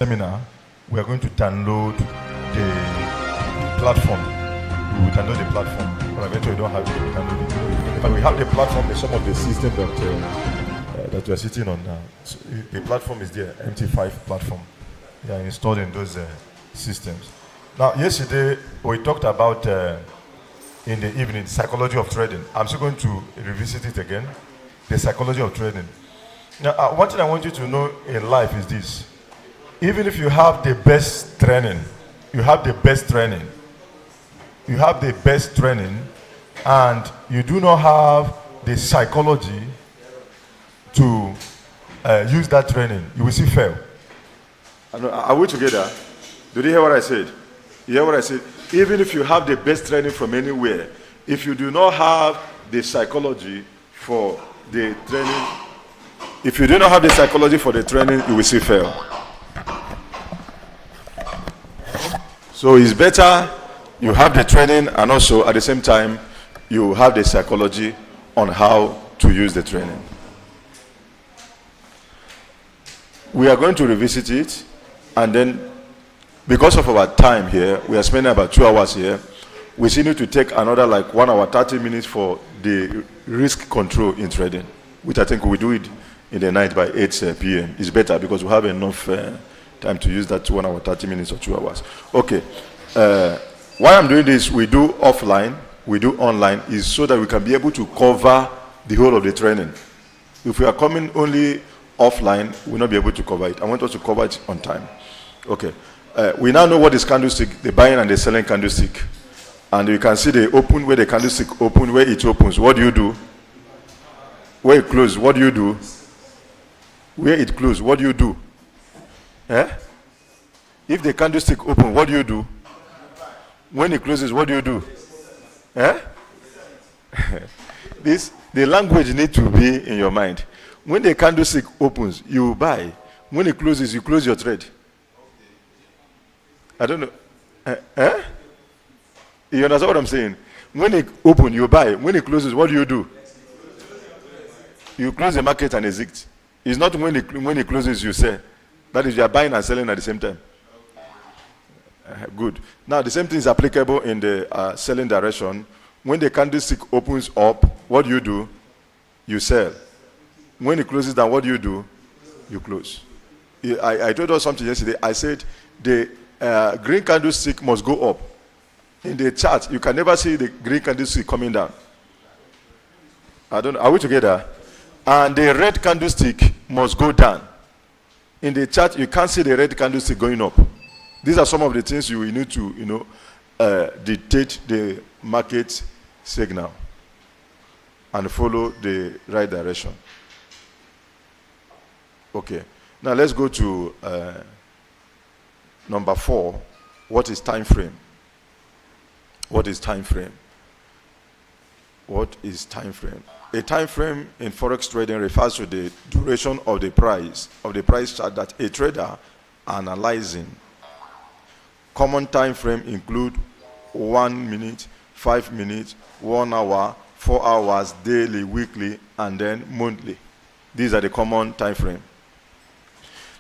seminar, we are going to download the platform. We will download the platform, but eventually we don't have it. We download it. In fact, we have the platform and some of the system that we are sitting on now. So the platform is there, MT5 platform. They are installed in those systems. Now, yesterday we talked about in the evening psychology of trading. I'm still going to revisit it again. The psychology of trading. Now, one thing I want you to know in life is this. Even if you have the best training, and you do not have the psychology to use that training, you will still fail. Are we together? Did you hear what I said? You hear what I said? Even if you have the best training from anywhere, if you do not have the psychology for the training, you will still fail. So it's better you have the training and also at the same time you have the psychology on how to use the training. We are going to revisit it, and then because of our time here, we are spending about 2 hours here. We still need to take another like 1 hour 30 minutes for the risk control in trading, which I think we do it in the night by 8 p.m. It's better because we have enough time to use that 1 hour 30 minutes or 2 hours. Okay. Why I'm doing this, we do offline, we do online, is so that we can be able to cover the whole of the training. If we are coming only offline, we'll not be able to cover it. I want us to cover it on time. Okay. We now know what is candlestick, the buying and the selling candlestick. And you can see the open, where the candlestick open, where it opens. What do you do? Where it closes, what do you do? Where it closes, what do you do? Eh? If the candlestick open, what do you do? When it closes, what do you do? Eh? The language needs to be in your mind. When the candlestick opens, you buy. When it closes, you close your trade. I don't know. Eh? You understand what I'm saying? When it opens, you buy. When it closes, what do? You close the market and exit. It's not when it closes, you sell. That is, you are buying and selling at the same time. Good. Now, the same thing is applicable in the selling direction. When the candlestick opens up, what do? You sell. When it closes down, what do? You close. I told us something yesterday. I said the green candlestick must go up. In the chart, you can never see the green candlestick coming down. I don't know. Are we together? And the red candlestick must go down. In the chart, you can't see the red candlestick going up. These are some of the things you will need to, dictate the market signal and follow the right direction. Okay. Now let's go to number 4. What is time frame? What is time frame? What is time frame? A time frame in Forex trading refers to the duration of the price chart that a trader analyzing. Common time frame include 1 minute, 5 minutes, 1 hour, 4 hours, daily, weekly, and then monthly. These are the common time frame.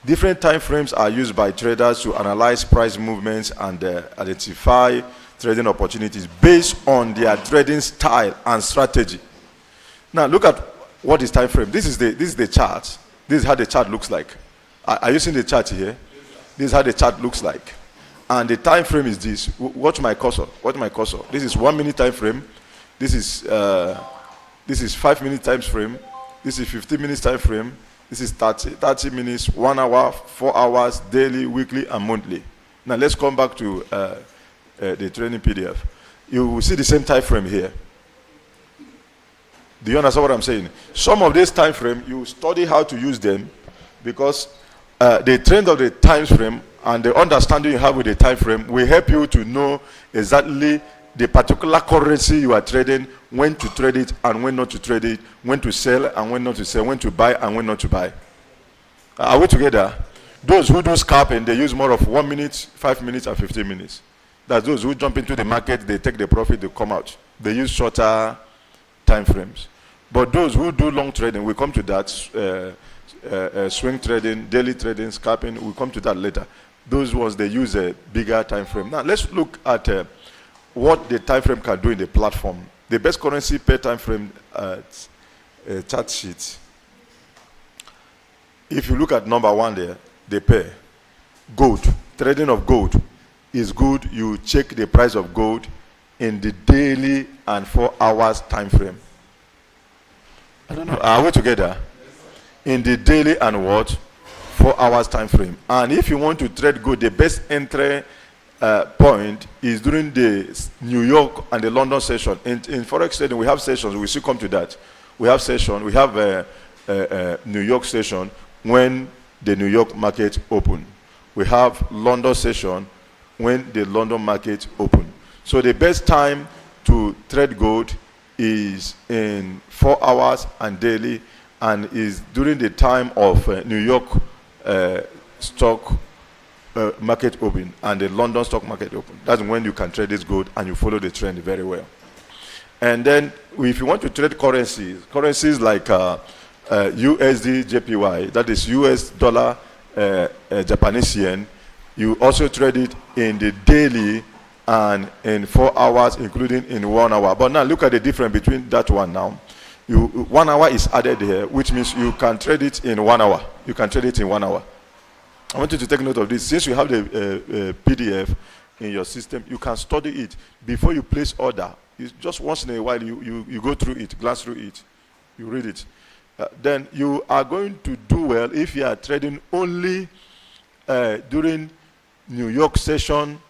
Different time frames are used by traders to analyze price movements and identify trading opportunities based on their trading style and strategy. Now look at what is time frame. This is the chart. This is how the chart looks like. Are you seeing the chart here? This is how the chart looks like. And the time frame is this. Watch my cursor. This is 1 minute time frame. This is 5 minute time frame. This is 15 minutes time frame. This is 30 minutes, 1 hour, 4 hours, daily, weekly, and monthly. Now let's come back to the training PDF. You will see the same time frame here. Do you understand what I'm saying? Some of this time frame, you study how to use them because the trend of the time frame and the understanding you have with the time frame will help you to know exactly the particular currency you are trading, when to trade it and when not to trade it, when to sell and when not to sell, when to buy and when not to buy. Are we together? Those who do scalping, they use more of 1 minute, 5 minutes, and 15 minutes. That's those who jump into the market, they take the profit, they come out. They use shorter time frames. But those who do long trading, we come to that swing trading, daily trading, scalping. We'll come to that later. Those ones, they use a bigger time frame. Now, let's look at what the time frame can do in the platform. The best currency per time frame chart sheet. If you look at number 1 there, the pair. Gold, trading of gold is good. You check the price of gold in the daily and 4 hours time frame. I don't know, are we together? In the daily and what? 4 hours time frame. And if you want to trade gold, the best entry point is during the New York and the London session. In Forex trading, we have sessions. We still come to that. We have session. We have a New York session when the New York market open. We have London session when the London market open. So the best time to trade gold is in 4 hours and daily, and is during the time of New York stock market open and the London stock market open. That's when you can trade this gold and you follow the trend very well. And then if you want to trade currencies like USD JPY, that is US dollar Japanese yen, you also trade it in the daily and in 4 hours, including in 1 hour. But now look at the difference between that one now. 1 hour is added here, which means you can trade it in 1 hour. You can trade it in 1 hour. I want you to take note of this. Since you have the PDF in your system, you can study it before you place order. It's just once in a while you go through it, glance through it, you read it. Then you are going to do well if you are trading only during New York session.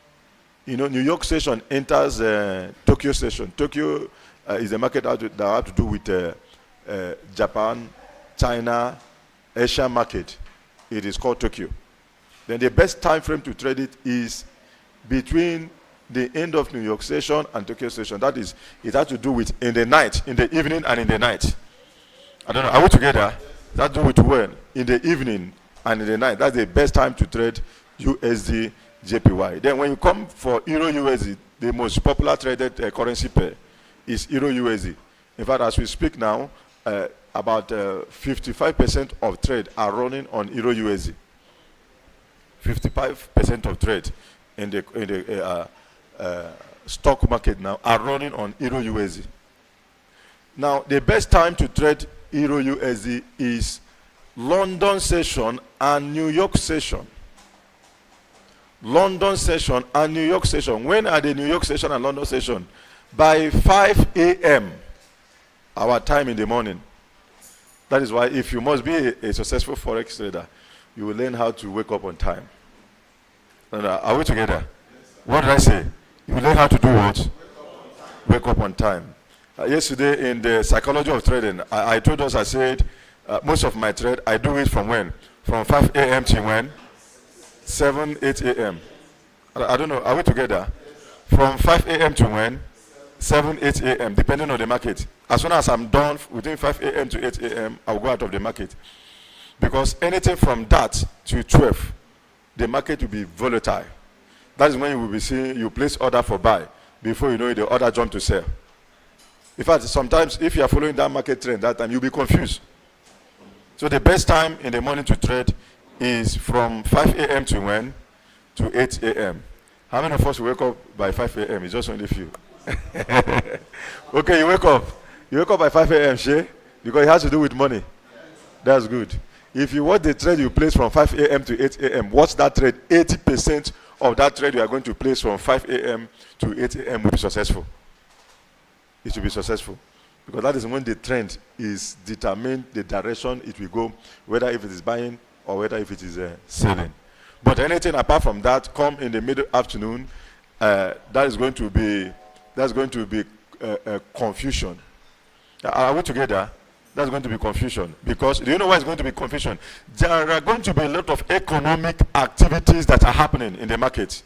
You know, New York session enters Tokyo session. Tokyo is a market that have to do with Japan, China, Asia market. It is called Tokyo. Then the best time frame to trade it is between the end of New York session and Tokyo session. That is, it has to do with in the night, in the evening and in the night. I don't know, are we together? That do with when? In the evening and in the night. That's the best time to trade USD JPY. Then when you come for Euro USD, the most popular traded currency pair is Euro USD. In fact, as we speak now, about 55% of trade are running on Euro USD. 55% of trade in the stock market now are running on Euro USD. Now, the best time to trade Euro USD is London session and New York session. London session and New York session. When are the New York session and London session? By 5 a.m. our time in the morning. That is why if you must be a successful Forex trader, you will learn how to wake up on time. Are we together? Yes, what did I say? You will learn how to do what? Wake up on time. Yesterday in the psychology of trading, I told us, I said, most of my trade, I do it from when? From 5 a.m. to when? 7, 8 a.m. I don't know, are we together? From 5 a.m. to when? 7, 8 a.m. depending on the market. As soon as I'm done within 5 a.m. to 8 a.m., I'll go out of the market. Because anything from that to 12, the market will be volatile. That is when you will be seeing, you place order for buy. Before you know it, the order jump to sell. In fact, sometimes if you are following that market trend that time, you'll be confused. So the best time in the morning to trade is from 5 a.m. to when? To 8 a.m. How many of us wake up by 5 a.m.? It's just only a few. Okay, you wake up. You wake up by 5 a.m., Shay? Because it has to do with money. That's good. If you watch the trade you place from 5 a.m. to 8 a.m., watch that trade. 80% of that trade you are going to place from 5 a.m. to 8 a.m. will be successful. It will be successful. Because that is when the trend is determined, the direction it will go, whether if it is buying or whether if it is selling. But anything apart from that, come in the middle afternoon, that's going to be confusion. Are we together? That's going to be confusion. Because do you know why it's going to be confusion? There are going to be a lot of economic activities that are happening in the market.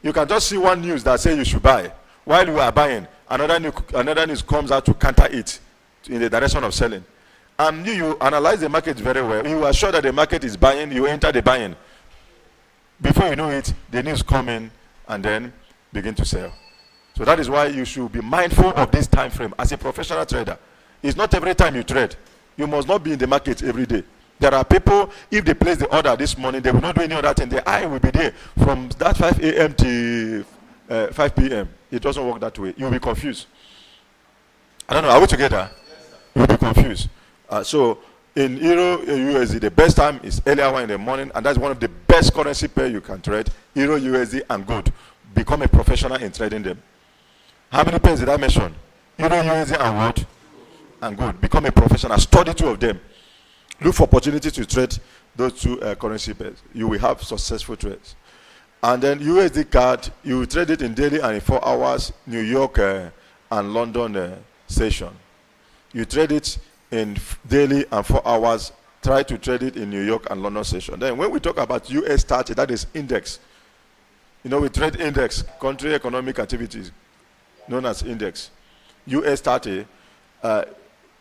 You can just see one news that says you should buy. While you are buying, another news comes out to counter it in the direction of selling. And you analyze the market very well. You are sure that the market is buying, you enter the buying. Before you know it, the news come in and then begin to sell. So that is why you should be mindful of this time frame as a professional trader. It's not every time you trade. You must not be in the market every day. There are people, if they place the order this morning, they will not do any other thing. The eye will be there from that 5 a.m. to 5 p.m. It doesn't work that way. You'll be confused. I don't know. Are we together? You'll be confused. So in Euro USD, the best time is early hour in the morning, and that's one of the best currency pair you can trade. Euro USD and gold. Become a professional in trading them. How many pairs did I mention? Euro USD and what? And gold. Become a professional. Study two of them. Look for opportunity to trade those two currency pairs. You will have successful trades. And then USD card, you trade it in daily and in 4 hours, New York and London session. You trade it in daily and 4 hours. Try to trade it in New York and London session. Then when we talk about US 30, that is index. You know, we trade index, country economic activities, known as index. US 30,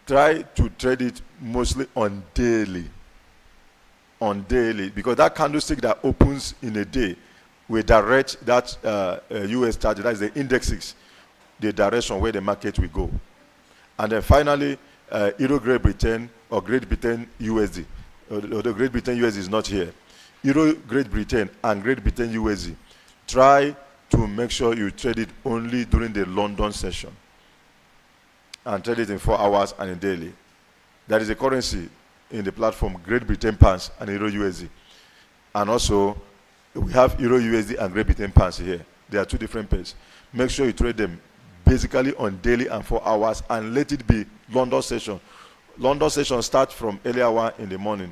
try to trade it mostly on daily. On daily, because that candlestick that opens in a day will direct that US 30, that is the indexes, the direction where the market will go. And then finally, Euro Great Britain or Great Britain USD. Although Great Britain USD is not here. Euro Great Britain and Great Britain USD. Try to make sure you trade it only during the London session. And trade it in 4 hours and in daily. There is a currency in the platform, Great Britain pounds and Euro USD. And also, we have Euro USD and Great Britain pounds here. They are two different pairs. Make sure you trade them basically on daily and 4 hours, and let it be London session. London session starts from early hour in the morning.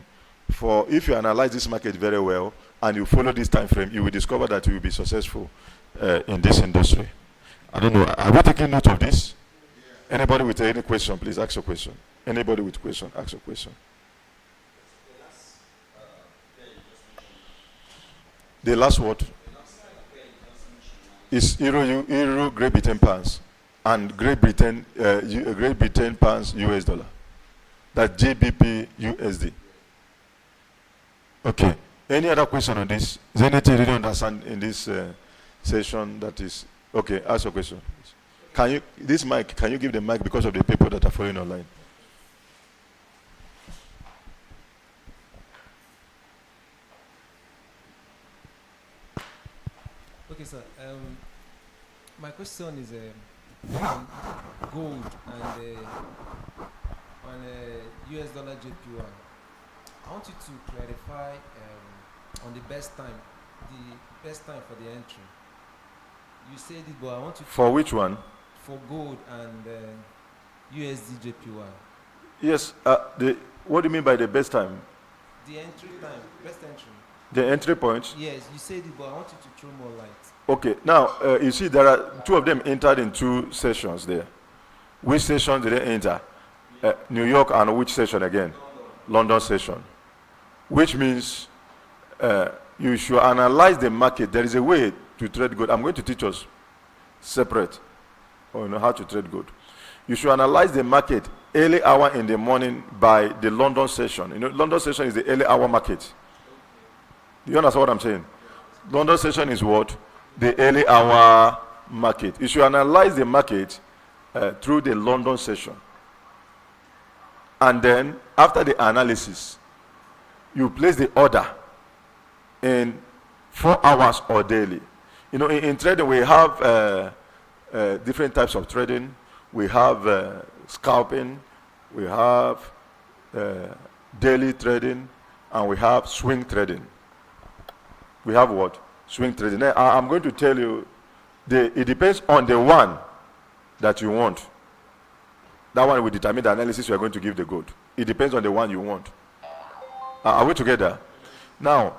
For if you analyze this market very well and you follow this time frame, you will discover that you will be successful in this industry. I don't know. Are we taking note of this? Anybody with any question, please ask a question. Anybody with question, ask a question. The last word is Euro Great Britain pounds and Great Britain pounds US dollar. That's GBP USD. Okay. Any other question on this? Is there anything you don't understand in this session that is okay? Ask a question. Can you can you give the mic because of the people that are following online? Okay, sir. My question is on gold and on US dollar JPY. I want you to clarify on the best time for the entry. You said it, but I want you to... For which one? For gold and USD JPY. Yes. What do you mean by the best time? The entry time, best entry. The entry point? Yes, you said it, but I want you to throw more light. Okay. Now, you see, there are two of them entered in two sessions there. Which session did they enter? New York, and which session again? London session. Which means you should analyze the market. There is a way to trade gold. I'm going to teach us separate on how to trade gold. You should analyze the market early hour in the morning by the London session. You know, London session is the early hour market. Do you understand what I'm saying? London session is what? The early hour market. You should analyze the market through the London session. And then, after the analysis, you place the order in 4 hours or daily. You know, in trading, we have different types of trading. We have scalping, we have daily trading, and we have swing trading. We have what? Swing trading. Now, I'm going to tell you, it depends on the one that you want. That one will determine the analysis you are going to give the gold. It depends on the one you want. Are we together? Now,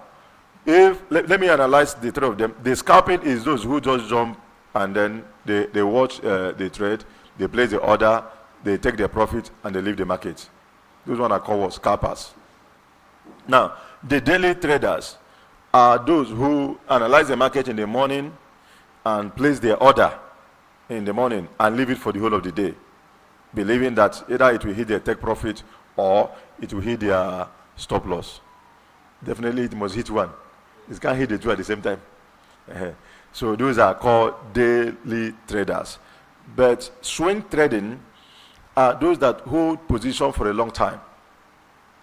let me analyze the three of them. The scalping is those who just jump and then they watch the trade, they place the order, they take their profit, and they leave the market. Those ones are called scalpers. Now, the daily traders are those who analyze the market in the morning and place their order in the morning and leave it for the whole of the day, believing that either it will hit their take profit or it will hit their stop loss. Definitely it must hit one. It can't hit the two at the same time. So those are called daily traders. But swing trading are those that hold position for a long time.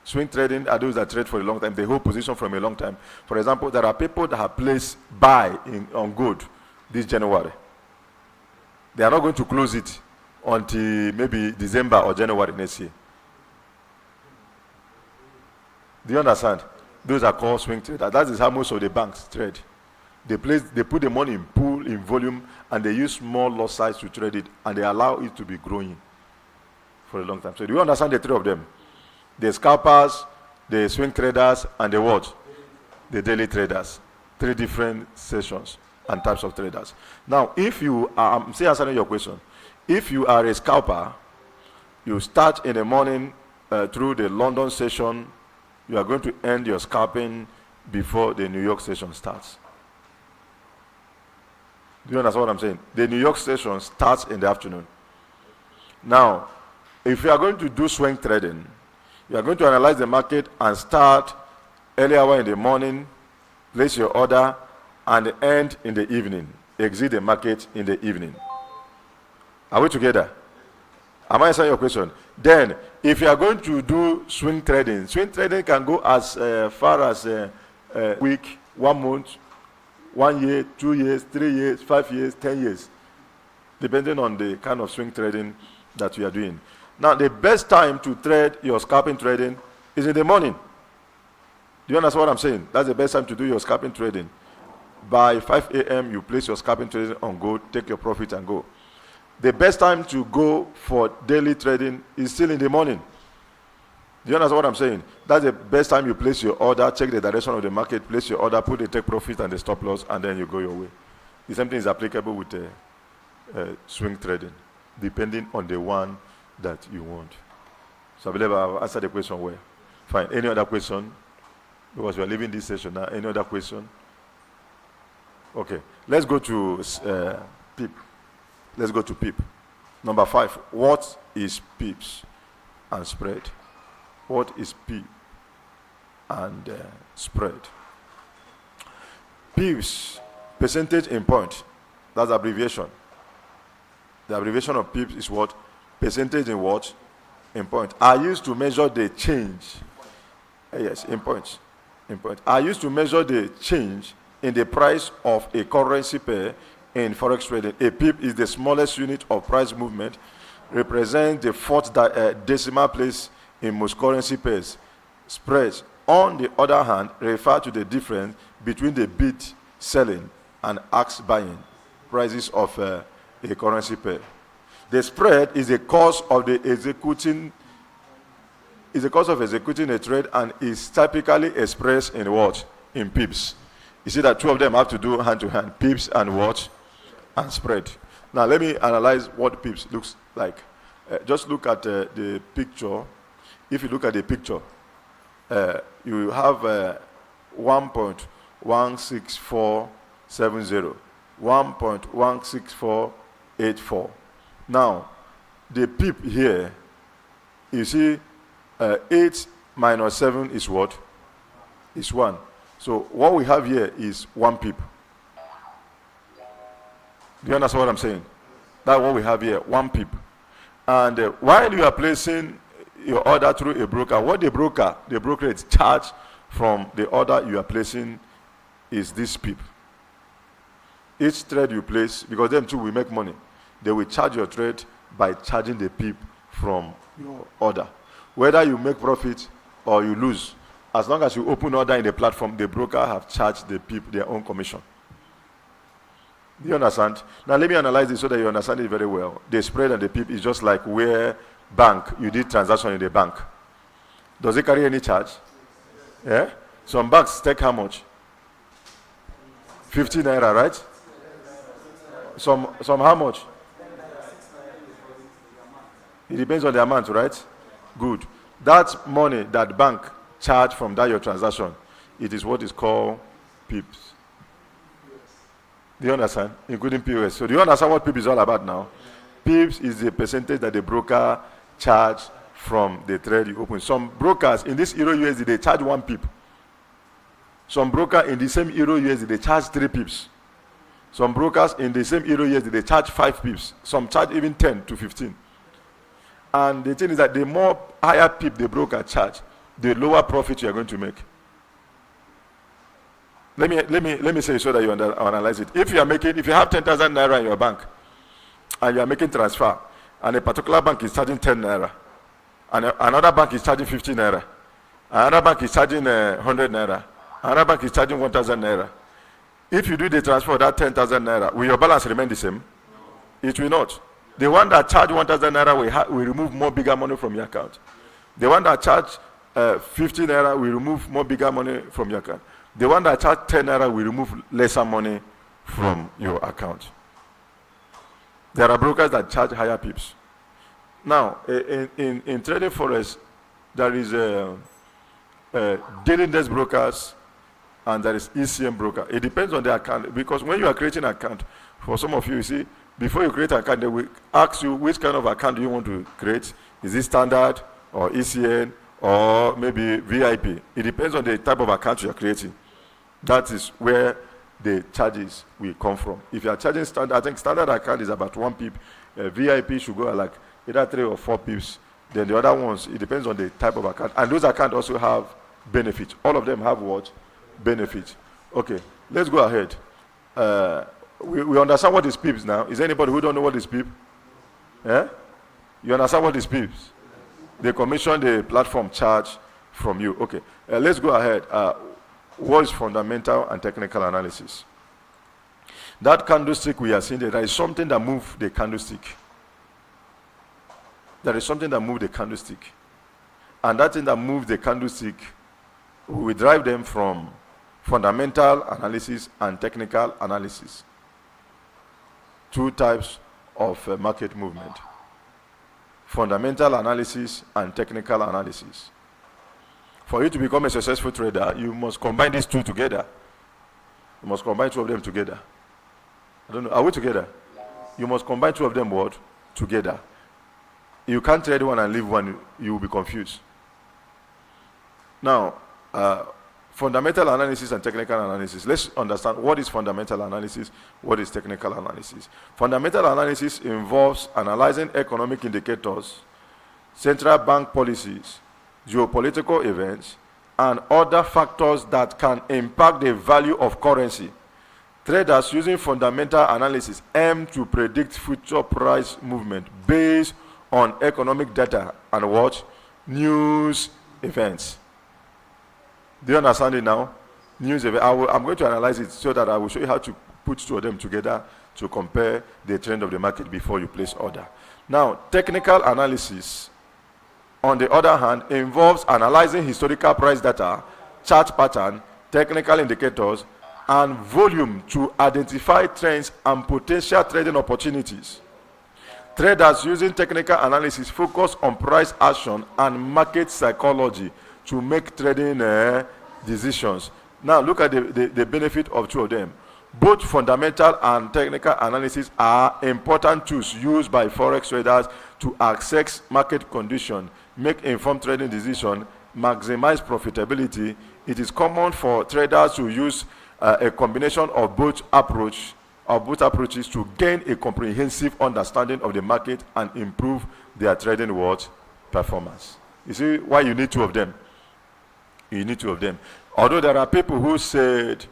Swing trading are those that trade for a long time. They hold position from a long time. For example, there are people that have placed buy on gold this January. They are not going to close it until maybe December or January next year. Do you understand? Those are called swing traders. That is how most of the banks trade. They put the money in pool, in volume, and they use small lot size to trade it, and they allow it to be growing for a long time. So do you understand the three of them? The scalpers, the swing traders, and the what? The daily traders. Three different sessions and types of traders. Now, if you are, I'm still answering your question. If you are a scalper, you start in the morning through the London session, you are going to end your scalping before the New York session starts. Do you understand what I'm saying? The New York session starts in the afternoon. Now, if you are going to do swing trading, you are going to analyze the market and start early hour in the morning, place your order, and end in the evening. Exit the market in the evening. Are we together? Am I answering your question? Then, if you are going to do swing trading can go as far as a week, 1 month, 1 year, 2 years, 3 years, 5 years, 10 years, depending on the kind of swing trading that you are doing. Now, the best time to trade your scalping trading is in the morning. Do you understand what I'm saying? That's the best time to do your scalping trading. By 5 a.m., you place your scalping trading on gold, take your profit and go. The best time to go for daily trading is still in the morning. Do you understand what I'm saying? That's the best time you place your order, check the direction of the market, place your order, put the take profit and the stop loss, and then you go your way. The same thing is applicable with swing trading, depending on the one that you want. So I believe I've answered the question well. Fine. Any other question? Because we are leaving this session now. Any other question? Okay. Let's go to PIP. Let's go to PIP. Number 5. What is PIPs and spread? What is PIP and spread? PIPs, percentage in point. That's the abbreviation. The abbreviation of PIPs is what? Percentage in what? In point. I used to measure the change. Yes, in points. In point. I used to measure the change in the price of a currency pair in Forex trading. A PIP is the smallest unit of price movement, represents the fourth decimal place in most currency pairs. Spreads, on the other hand, refer to the difference between the bid selling and ask buying prices of a currency pair. The spread is the cost of executing a trade and is typically expressed in what? In pips. You see that two of them have to do hand to hand, pips and what? And spread. Now let me analyze what pips looks like. Just look at the picture. If you look at the picture, you have 1.16470, 1.16484. Now, the pip here, you see 8 minus 7 is what? Is 1. So what we have here is 1 pip. Do you understand what I'm saying? That's what we have here, 1 pip. And while you are placing your order through a broker, what the brokerage charge from the order you are placing is this pip. Each trade you place, because them too will make money, they will charge your trade by charging the pip from your order. Whether you make profit or you lose, as long as you open order in the platform, the broker have charged the pip their own commission. Do you understand? Now let me analyze this so that you understand it very well. The spread and the pip is just like where bank, you did transaction in the bank. Does it carry any charge? Yeah? Some banks take how much? 50 naira, right? Some how much? It depends on the amount, right? Good. That money that bank charge from that your transaction, it is what is called pips. Do you understand? Including POS. So do you understand what PIP is all about now? Pips is the percentage that the broker charge from the trade you open. Some brokers in this Euro USD, they charge 1 pip. Some broker in the same Euro USD, they charge 3 pips. Some brokers in the same Euro USD, they charge 5 pips. Some charge even 10 to 15. And the thing is that the more higher pip the broker charge, the lower profit you are going to make. Let me say so that you analyze it. If you have 10,000 naira in your bank, and you are making transfer, and a particular bank is charging 10 naira, and another bank is charging 50 naira, another bank is charging 100 naira, another bank is charging 1,000 naira. If you do the transfer of that 10,000 naira, will your balance remain the same? It will not. The one that charge 1,000 naira will remove more bigger money from your account. The one that charge 50 naira will remove more bigger money from your account. The one that charge 10 naira will remove lesser money from your account. There are brokers that charge higher pips. Now, in trading forex, there is daily index brokers and there is ECM broker. It depends on the account, because when you are creating an account, for some of you, you see, before you create an account, they will ask you which kind of account do you want to create. Is it standard or ECN or maybe VIP? It depends on the type of account you are creating. That is where the charges will come from. If you are charging standard, I think standard account is about 1 pip. VIP should go at like either 3 or 4 pips. Then the other ones, it depends on the type of account. And those accounts also have benefits. All of them have what? Benefits. Okay, let's go ahead. We understand what is pips now. Is there anybody who don't know what is pip? Yeah? You understand what is pips? They commission the platform charge from you. Okay, let's go ahead. What is fundamental and technical analysis? That candlestick we are seeing there is something that moves the candlestick. There is something that moves the candlestick. And that thing that moves the candlestick, we derive them from fundamental analysis and technical analysis. 2 types of market movement. Fundamental analysis and technical analysis. For you to become a successful trader, you must combine these 2 together. You must combine 2 of them together. I don't know, are we together? You must combine 2 of them what? Together. You can't trade one and leave one, you will be confused. Now, fundamental analysis and technical analysis. Let's understand what is fundamental analysis, what is technical analysis. Fundamental analysis involves analyzing economic indicators, central bank policies, geopolitical events, and other factors that can impact the value of currency. Traders using fundamental analysis aim to predict future price movement based on economic data and what? News events. Do you understand it now? News event. I'm going to analyze it so that I will show you how to put 2 of them together to compare the trend of the market before you place order. Now, technical analysis, on the other hand, involves analyzing historical price data, chart pattern, technical indicators, and volume to identify trends and potential trading opportunities. Traders using technical analysis focus on price action and market psychology to make trading decisions. Now, look at the benefit of 2 of them. Both fundamental and technical analysis are important tools used by forex traders to assess market conditions, make informed trading decisions, maximize profitability. It is common for traders to use a combination of both approaches to gain a comprehensive understanding of the market and improve their trading performance. You see why you need 2 of them? You need 2 of them. Although there are people who said,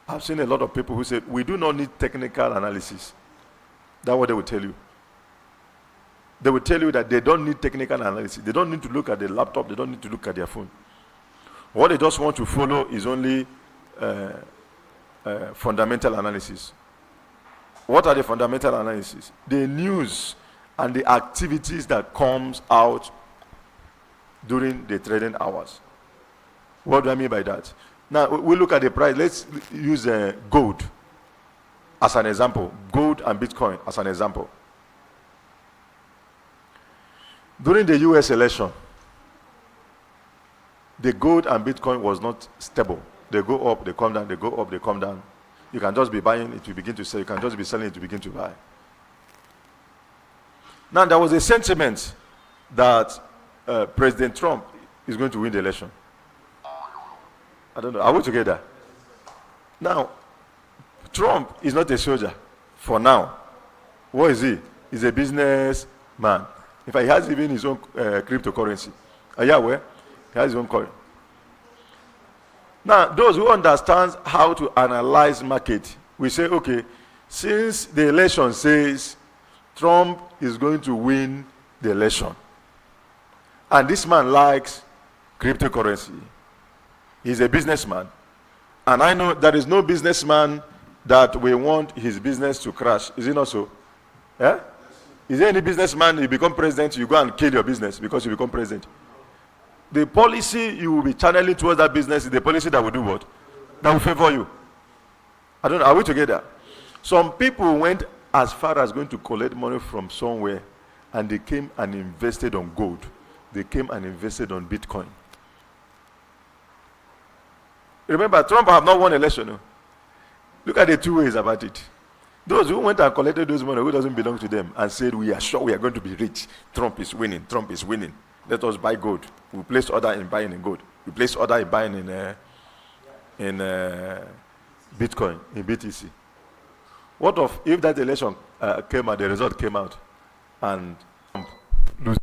I've seen a lot of people who said, we do not need technical analysis. That's what they will tell you. They will tell you that they don't need technical analysis. They don't need to look at the laptop. They don't need to look at their phone. What they just want to follow is only fundamental analysis. What are the fundamental analysis? The news and the activities that comes out during the trading hours. What do I mean by that? Now, we look at the price. Let's use gold as an example. Gold and Bitcoin as an example. During the US election, the gold and Bitcoin was not stable. They go up, they come down, they go up, they come down. You can just be buying it to begin to sell. You can just be selling it to begin to buy. Now, there was a sentiment that President Trump is going to win the election. I don't know. Are we together? Now, Trump is not a soldier for now. What is he? He's a businessman. In fact, he has even his own cryptocurrency. Are you aware? He has his own coin. Now, those who understand how to analyze market, we say, okay, since the election says Trump is going to win the election, and this man likes cryptocurrency, he's a businessman, and I know there is no businessman that will want his business to crash. Is it not so? Yeah? Is there any businessman, you become president, you go and kill your business because you become president? The policy you will be channeling towards that business is the policy that will do what? That will favor you. I don't know, are we together? Some people went as far as going to collect money from somewhere, and they came and invested on gold. They came and invested on Bitcoin. Remember, Trump have not won election. No? Look at the two ways about it. Those who went and collected those money who doesn't belong to them and said, we are sure we are going to be rich. Trump is winning. Trump is winning. Let us buy gold. We placed order in buying in gold. We placed order in buying in Bitcoin, in BTC. What if that election came out, the result came out, and Trump lose?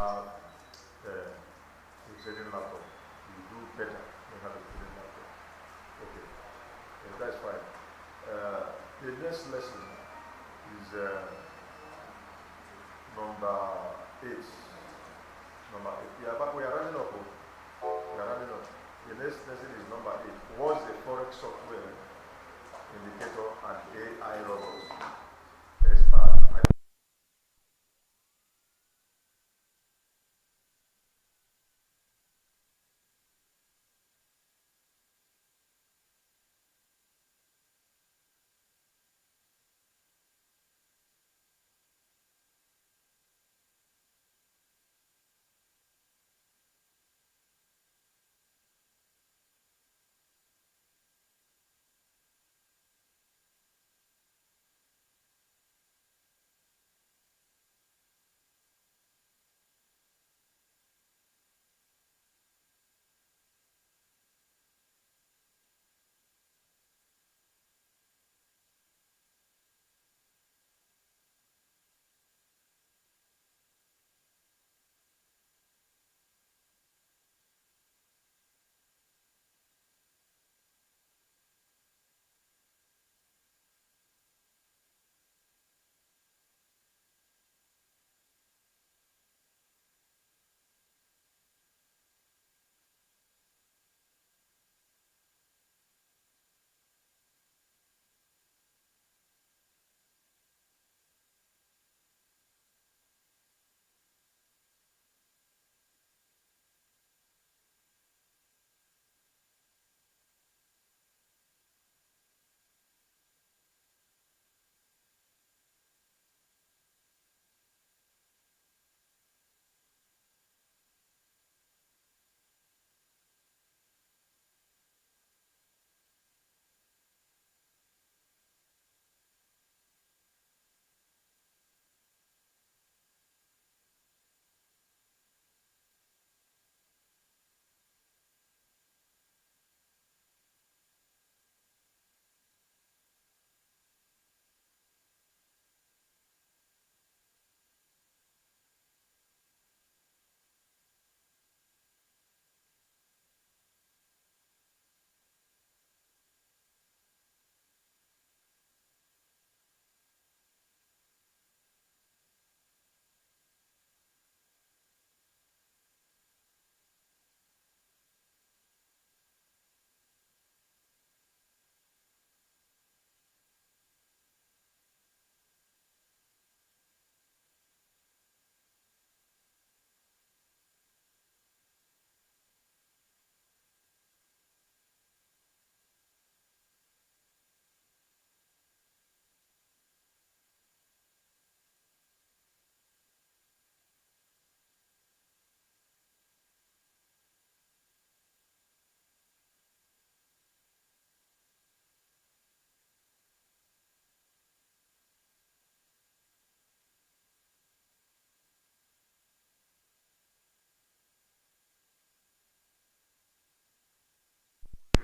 have a trading laptop, you do better than have a trading laptop. Okay, that's fine. The next lesson is number 8. Number 8. Yeah, but we are running up. We are running up. The next lesson is number 8. What's the Forex software indicator and AI robots? Expert.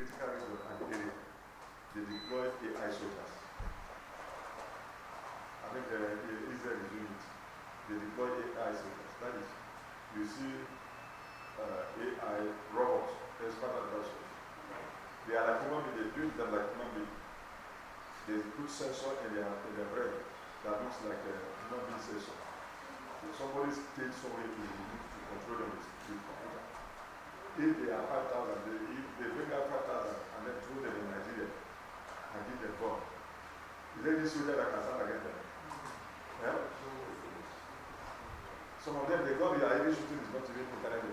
Critical reason and area. They deployed AI soldiers. I think Israel is doing it. They deploy AI soldiers. That is, you see AI robots, expert advisors. They are like human beings. They build them like human beings. They put sensor in their brain that looks like a human being sensor. If somebody takes somebody to control them with computer. If they are 5,000, if they bring out 5,000 and then throw them in Nigeria and give them bomb. Is there any soldier that can stand against them? Yeah? Some of them, they got the Irish shooting is not even internet.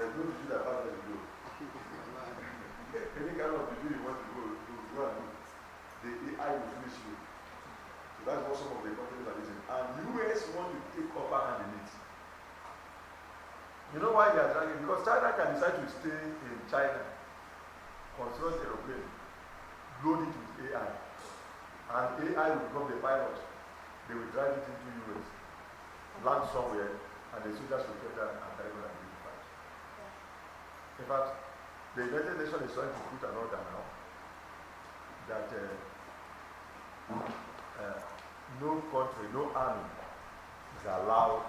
There's no issue that partners do. Any kind of degree you want to go and do, the AI will finish you. So that's what some of the countries are using. And US want to take upper hand in it. You know why they are dragging? Because China can decide to stay in China, construct an aeroplane, load it with AI, and AI will become the pilot. They will drive it into US, land somewhere, and the soldiers will get there and carry on and do the fight. In fact, the United Nations is trying to put an order now that no country, no army is allowed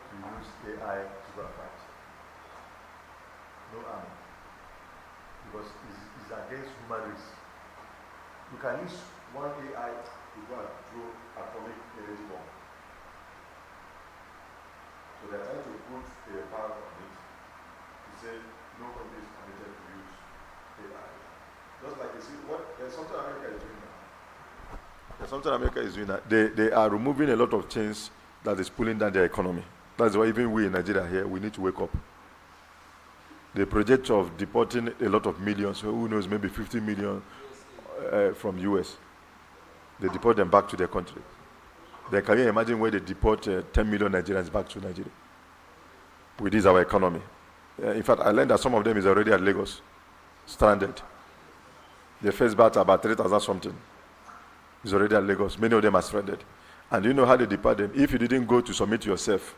to use no army. Because it's against human race. You can use one AI to go and throw atomic energy bomb. So they're trying to put a ban on it to say no country is permitted to use AI. Just like you see, there's something America is doing now. There's something America is doing now. They are removing a lot of chains that is pulling down their economy. That's why even we in Nigeria here, we need to wake up. The project of deporting a lot of millions, who knows, maybe 50 million from US. They deport them back to their country. Then can you imagine where they deport 10 million Nigerians back to Nigeria? With this our economy. In fact, I learned that some of them is already at Lagos, stranded. The first batch about 3,000 something is already at Lagos. Many of them are stranded. And you know how they deport them? If you didn't go to submit yourself,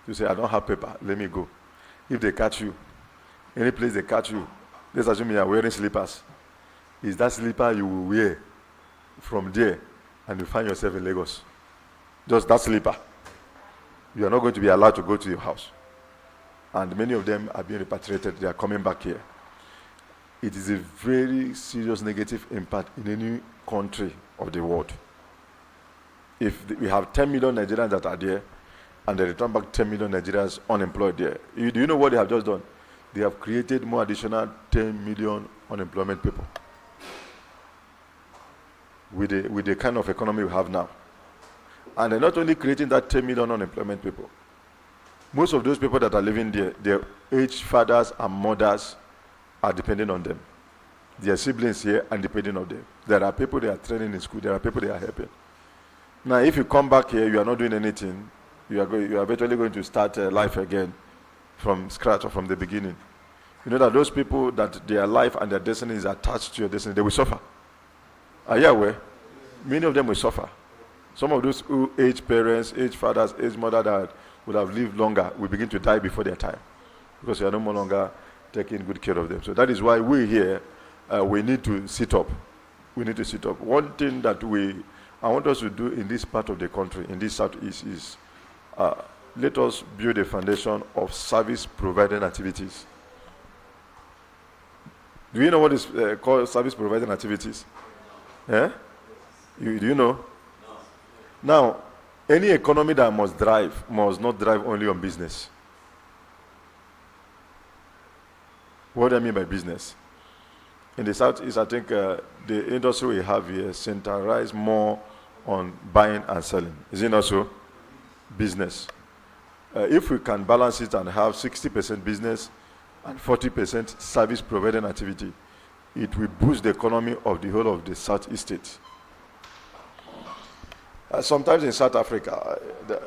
you say, I don't have paper, let me go. If they catch you, any place they catch you, let's assume you are wearing slippers. Is that slipper you will wear from there and you find yourself in Lagos? Just that slipper. You are not going to be allowed to go to your house. And many of them are being repatriated. They are coming back here. It is a very serious negative impact in any country of the world. If we have 10 million Nigerians that are there, and they return back 10 million Nigerians unemployed there, do you know what they have just done? They have created more additional 10 million unemployment people. With the kind of economy we have now. And they're not only creating that 10 million unemployment people. Most of those people that are living there, their aged fathers and mothers are depending on them. Their siblings here are depending on them. There are people they are training in school. There are people they are helping. Now, if you come back here, you are not doing anything. You are eventually going to start life again from scratch or from the beginning. You know that those people that their life and their destiny is attached to your destiny, they will suffer. Are you aware? Many of them will suffer. Some of those who aged parents, aged fathers, aged mothers that would have lived longer will begin to die before their time because you are no more longer taking good care of them. So that is why we here, we need to sit up. We need to sit up. One thing that I want us to do in this part of the country, in this southeast, is let us build a foundation of service providing activities. Do you know what is called service providing activities? Yeah? Do you know? Now, any economy that must not drive only on business. What do I mean by business? In the Southeast, I think the industry we have here centralizes more on buying and selling. Is it not so? Business. If we can balance it and have 60% business and 40% service providing activity, it will boost the economy of the whole of the Southeast states. Sometimes in South Africa,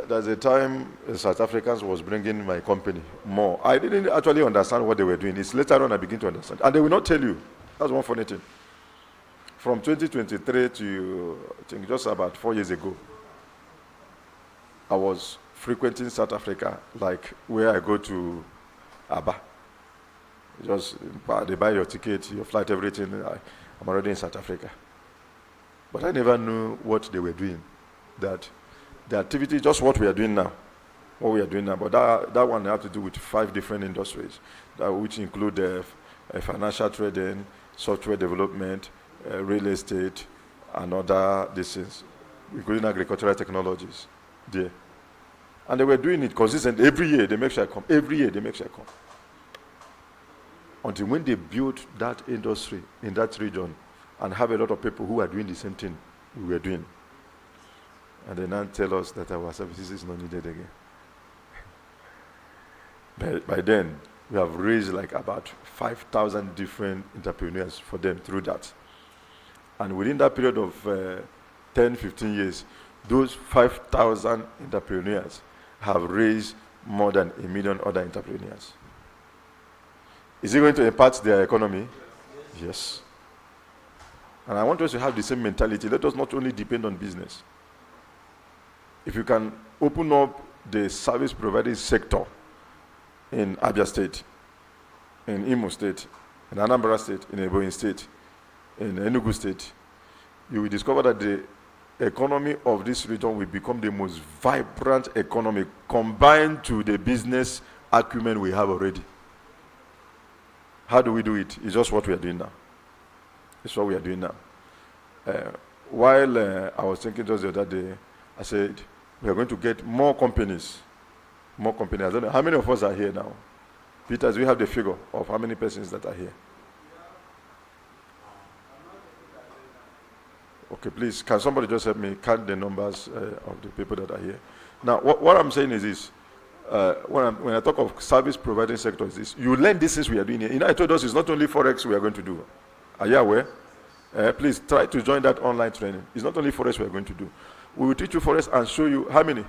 there's a time South Africans was bringing my company more. I didn't actually understand what they were doing. It's later on I begin to understand. And they will not tell you. That's one funny thing. From 2023 to, I think, just about 4 years ago, I was frequenting South Africa, like where I go to Abia. Just, they buy your ticket, your flight, everything. I'm already in South Africa. But I never knew what they were doing. That the activity, just what we are doing now, but that one have to do with 5 different industries, which include financial trading, software development, real estate, and other things, including agricultural technologies there. And they were doing it consistently. Every year they make sure I come. Every year they make sure I come. Until when they built that industry in that region and have a lot of people who are doing the same thing we were doing. And they now tell us that our services is not needed again. By then, we have raised like about 5,000 different entrepreneurs for them through that. And within that period of 10, 15 years, those 5,000 entrepreneurs have raised more than 1 million other entrepreneurs. Is it going to impact their economy? Yes. And I want us to have the same mentality. Let us not only depend on business. If you can open up the service providing sector in Abia State, in Imo State, in Anambra State, in Ebonyi State, in Enugu State, you will discover that the economy of this region will become the most vibrant economy combined to the business acumen we have already. How do we do it? It's just what we are doing now. It's what we are doing now. While I was thinking just the other day, I said, we are going to get more companies. More companies. I don't know. How many of us are here now? Peter, do you have the figure of how many persons that are here? Okay, please, can somebody just help me count the numbers of the people that are here? Now, what I'm saying is this. When I talk of service providing sector, is this. You learn these things we are doing here. I told us it's not only Forex we are going to do. Are you aware? Please try to join that online training. It's not only Forex we are going to do. We will teach you Forex and show you how many?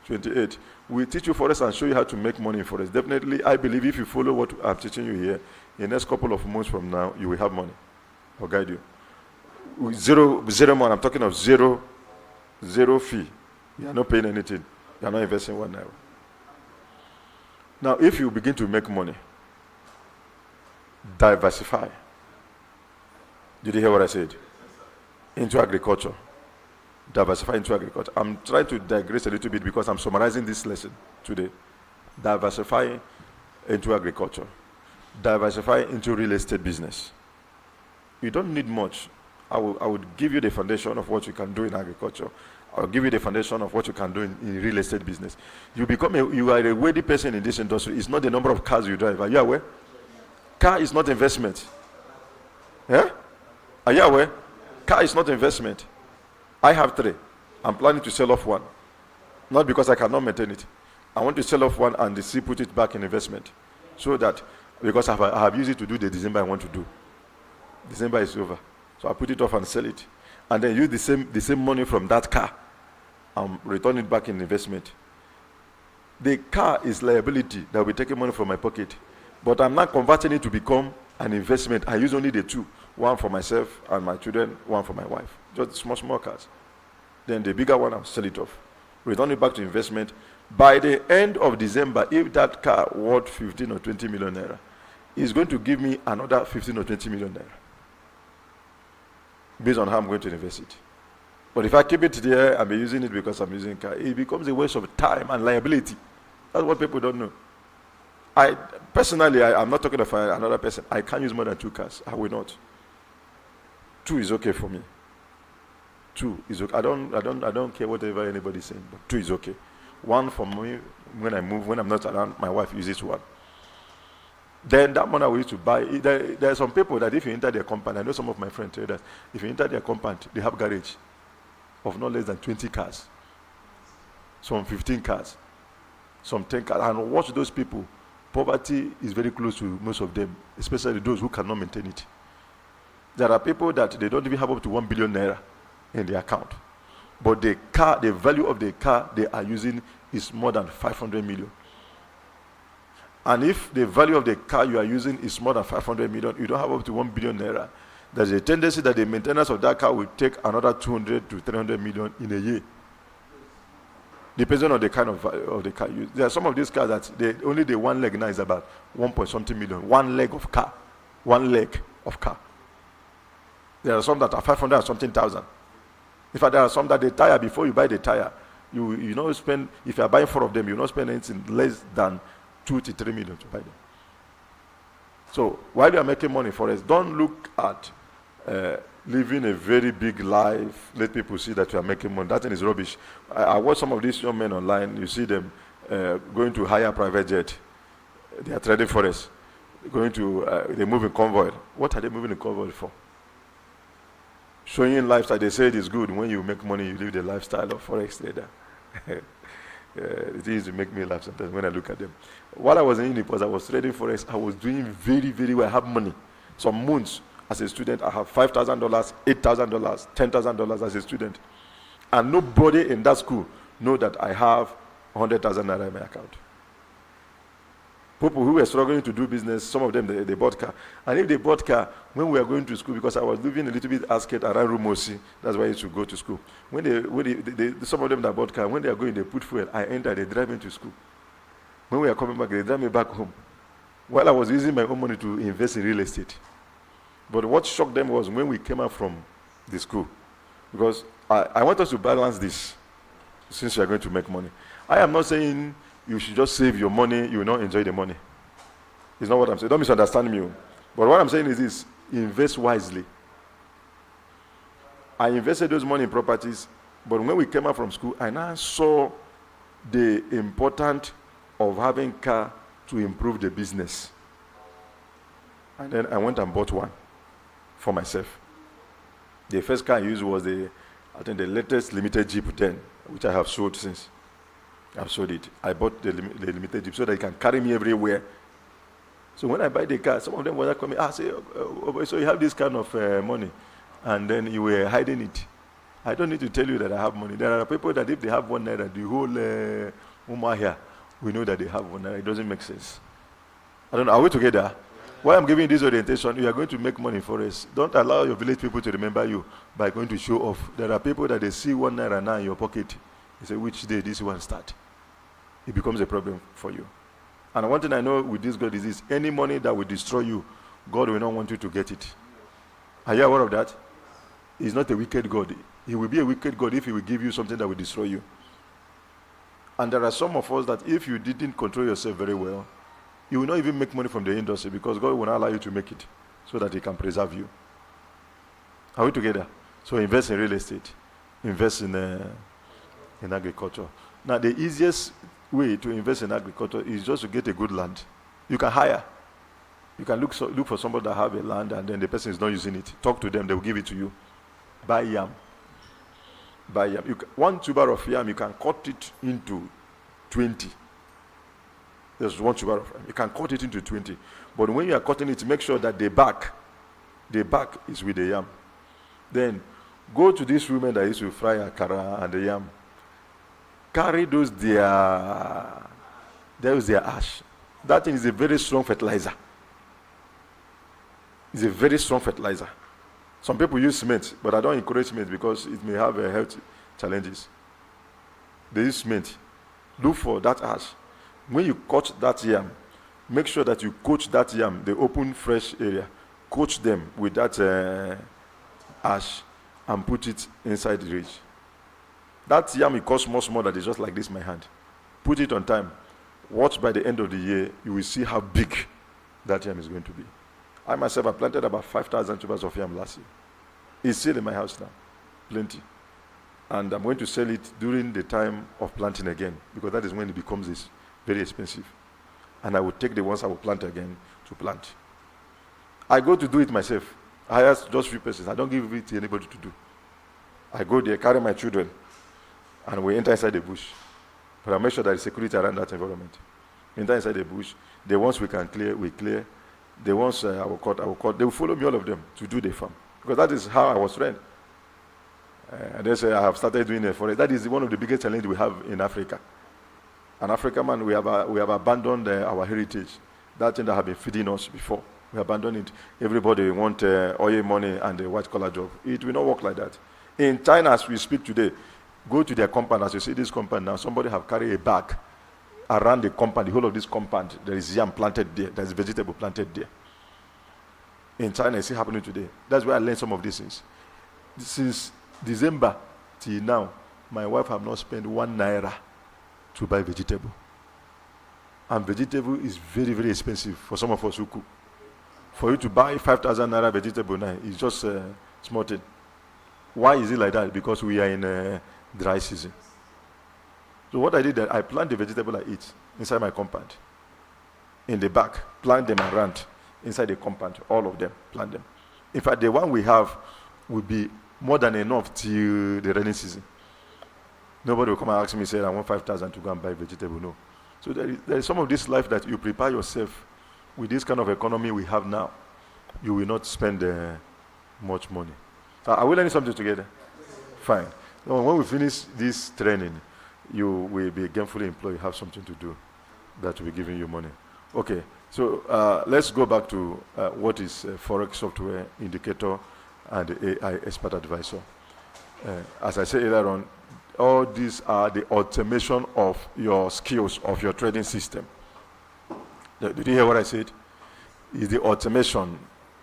28. We will teach you Forex and show you how to make money in Forex. Definitely, I believe if you follow what I'm teaching you here, in the next couple of months from now, you will have money. I'll guide you. With zero money, I'm talking of zero fee. You are not paying anything. You are not investing one naira. Now, if you begin to make money, diversify. Did you hear what I said? Into agriculture. Diversify into agriculture. I'm trying to digress a little bit because I'm summarizing this lesson today. Diversify into agriculture. Diversify into real estate business. You don't need much. I would give you the foundation of what you can do in agriculture. I'll give you the foundation of what you can do in real estate business. You are a wealthy person in this industry. It's not the number of cars you drive. Are you aware? Car is not investment. Yeah? Are you aware? Car is not investment. I have 3. I'm planning to sell off 1. Not because I cannot maintain it. I want to sell off 1 and still put it back in investment. So that, because I have used it to do the December I want to do. December is over. So I put it off and sell it. And then use the same money from that car and return it back in investment. The car is liability that will be taking money from my pocket. But I'm not converting it to become an investment. I use only the 2. 1 for myself and my children, 1 for my wife. Just small cars. Then the bigger one, I'll sell it off. Return it back to investment. By the end of December, if that car worth 15 or 20 million naira, it's going to give me another 15 or 20 million naira. Based on how I'm going to invest it. But if I keep it there and be using it because I'm using a car, it becomes a waste of time and liability. That's what people don't know. I'm not talking about another person. I can't use more than 2 cars. I will not. 2 is okay for me. 2 is okay. I don't care whatever anybody's saying, but 2 is okay. 1 for me when I move, when I'm not around, my wife uses 1. Then that money I will use to buy. There are some people that if you enter their compound, I know some of my friends tell that if you enter their compound, they have garage of not less than 20 cars, some 15 cars, some 10 cars. And watch those people. Poverty is very close to most of them, especially those who cannot maintain it. There are people that they don't even have up to 1 billion naira in their account. But the value of the car they are using is more than 500 million. And if the value of the car you are using is more than 500 million, you don't have up to 1 billion naira. There's a tendency that the maintenance of that car will take another 200 to 300 million in a year. Depending on the kind of value of the car used. There are some of these cars that only the 1 leg now is about 1 point something million. 1 leg of car. 1 leg of car. There are some that are 500 and something thousand. In fact, there are some that the tire, before you buy the tire, you don't spend, if you are buying 4 of them, you don't spend anything less than 2 to 3 million to buy them. So while you are making money for us, don't look at living a very big life. Let people see that you are making money. That thing is rubbish. I watch some of these young men online. You see them going to hire private jet. They are trading for us. They move in convoy. What are they moving in convoy for? Showing lifestyle. They say it is good when you make money, you live the lifestyle of Forex trader. It used to make me laugh sometimes when I look at them. While I was in Unipos, I was trading Forex. I was doing very, very well. I have money. Some months as a student, I have $5,000, $8,000, $10,000 as a student. And nobody in that school know that I have 100,000 naira in my account. People who were struggling to do business, some of them, they bought car. And if they bought car, when we were going to school, because I was living a little bit outskirts around Rumosi, that's why I used to go to school. Some of them that bought car, when they are going, they put fuel. I enter, they drive me to school. When we are coming back, they drive me back home. While I was using my own money to invest in real estate. But what shocked them was when we came out from the school. Because I want us to balance this, since we are going to make money. I am not saying you should just save your money, you will not enjoy the money. It's not what I'm saying. Don't misunderstand me. But what I'm saying is this: invest wisely. I invested those money in properties, but when we came out from school, I now saw the importance of having car to improve the business. And then I went and bought one for myself. The first car I used was the latest limited Jeep then, which I have sold since. I've sold it. I bought the limited Jeep so that it can carry me everywhere. So when I buy the car, some of them were coming, say, so you have this kind of money, and then you were hiding it. I don't need to tell you that I have money. There are people that if they have 1 naira, the whole here, we know that they have 1 naira. It doesn't make sense. I don't know. Are we together? Why I'm giving you this orientation, you are going to make money for us. Don't allow your village people to remember you by going to show off. There are people that they see 1 naira now in your pocket. They say, which day this one start? It becomes a problem for you. And one thing I know with this God is this: any money that will destroy you, God will not want you to get it. Are you aware of that? He's not a wicked God. He will be a wicked God if he will give you something that will destroy you. And there are some of us that if you didn't control yourself very well, you will not even make money from the industry because God will not allow you to make it so that he can preserve you. Are we together? So invest in real estate. Invest in agriculture. Now the easiest way to invest in agriculture is just to get a good land. You can hire. You can look for somebody that have a land and then the person is not using it. Talk to them, they will give it to you. Buy yam. Buy yam. One tuber of yam, you can cut it into 20. There's one tuber of yam. You can cut it into 20. But when you are cutting it, make sure that the back is with the yam. Then go to these women that used to fry akara and the yam. Carry those their ash. That thing is a very strong fertilizer. It's a very strong fertilizer. Some people use cement, but I don't encourage cement because it may have health challenges. They use cement. Look for that ash. When you cut that yam, make sure that you coat that yam, the open fresh area, coat them with that ash and put it inside the ridge. That yam, it costs much more than it's just like this, my hand. Put it on time. Watch by the end of the year, you will see how big that yam is going to be. I myself have planted about 5,000 tubers of yam last year. It's still in my house now. Plenty. And I'm going to sell it during the time of planting again, because that is when it becomes very expensive. And I will take the ones I will plant again to plant. I go to do it myself. I ask just few persons. I don't give it to anybody to do. I go there, carry my children, and we enter inside the bush. But I make sure there is security around that environment. Enter inside the bush. The ones we can clear, we clear. The ones I will cut. They will follow me, all of them, to do the farm. Because that is how I was trained. And they say I have started doing it for it. That is one of the biggest challenges we have in Africa. An African man, we have abandoned our heritage. That thing that have been feeding us before. We abandoned it. Everybody want oil money and a white-collar job. It will not work like that. In China, as we speak today, go to their compound. As you see this compound now, somebody have carried a bag around the compound, the whole of this compound. There is yam planted there. There is vegetable planted there. In China, it's still happening today. That's where I learned some of these things. Since December till now, my wife have not spent 1 naira to buy vegetable. And vegetable is very, very expensive for some of us who cook. For you to buy 5,000 naira vegetable now, it's just small thing. Why is it like that? Because we are in dry season. So what I did, I plant the vegetable I eat inside my compound. In the back, plant them around inside the compound, all of them, plant them. In fact, the one we have will be more than enough till the rainy season. Nobody will come and ask me, say, I want 5,000 to go and buy vegetable. No. So there is some of this life that you prepare yourself with this kind of economy we have now. You will not spend much money. Are we learning something together? Fine. Now, when we finish this training, you will be gainfully employed. You have something to do that will be giving you money. Okay. So let's go back to what is Forex software indicator and the AI expert advisor. As I said earlier on, all these are the automation of your skills, of your trading system. Did you hear what I said? It's the automation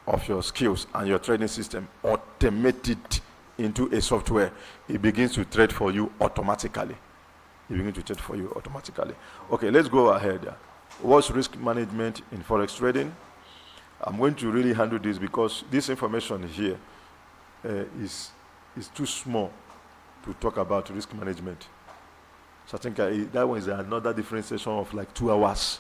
of your skills and your trading system. Automate it into a software. It begins to trade for you automatically. It begins to trade for you automatically. Okay, let's go ahead. What's risk management in Forex trading? I'm going to really handle this because this information here is too small to talk about risk management. So I think that one is another different session of like 2 hours.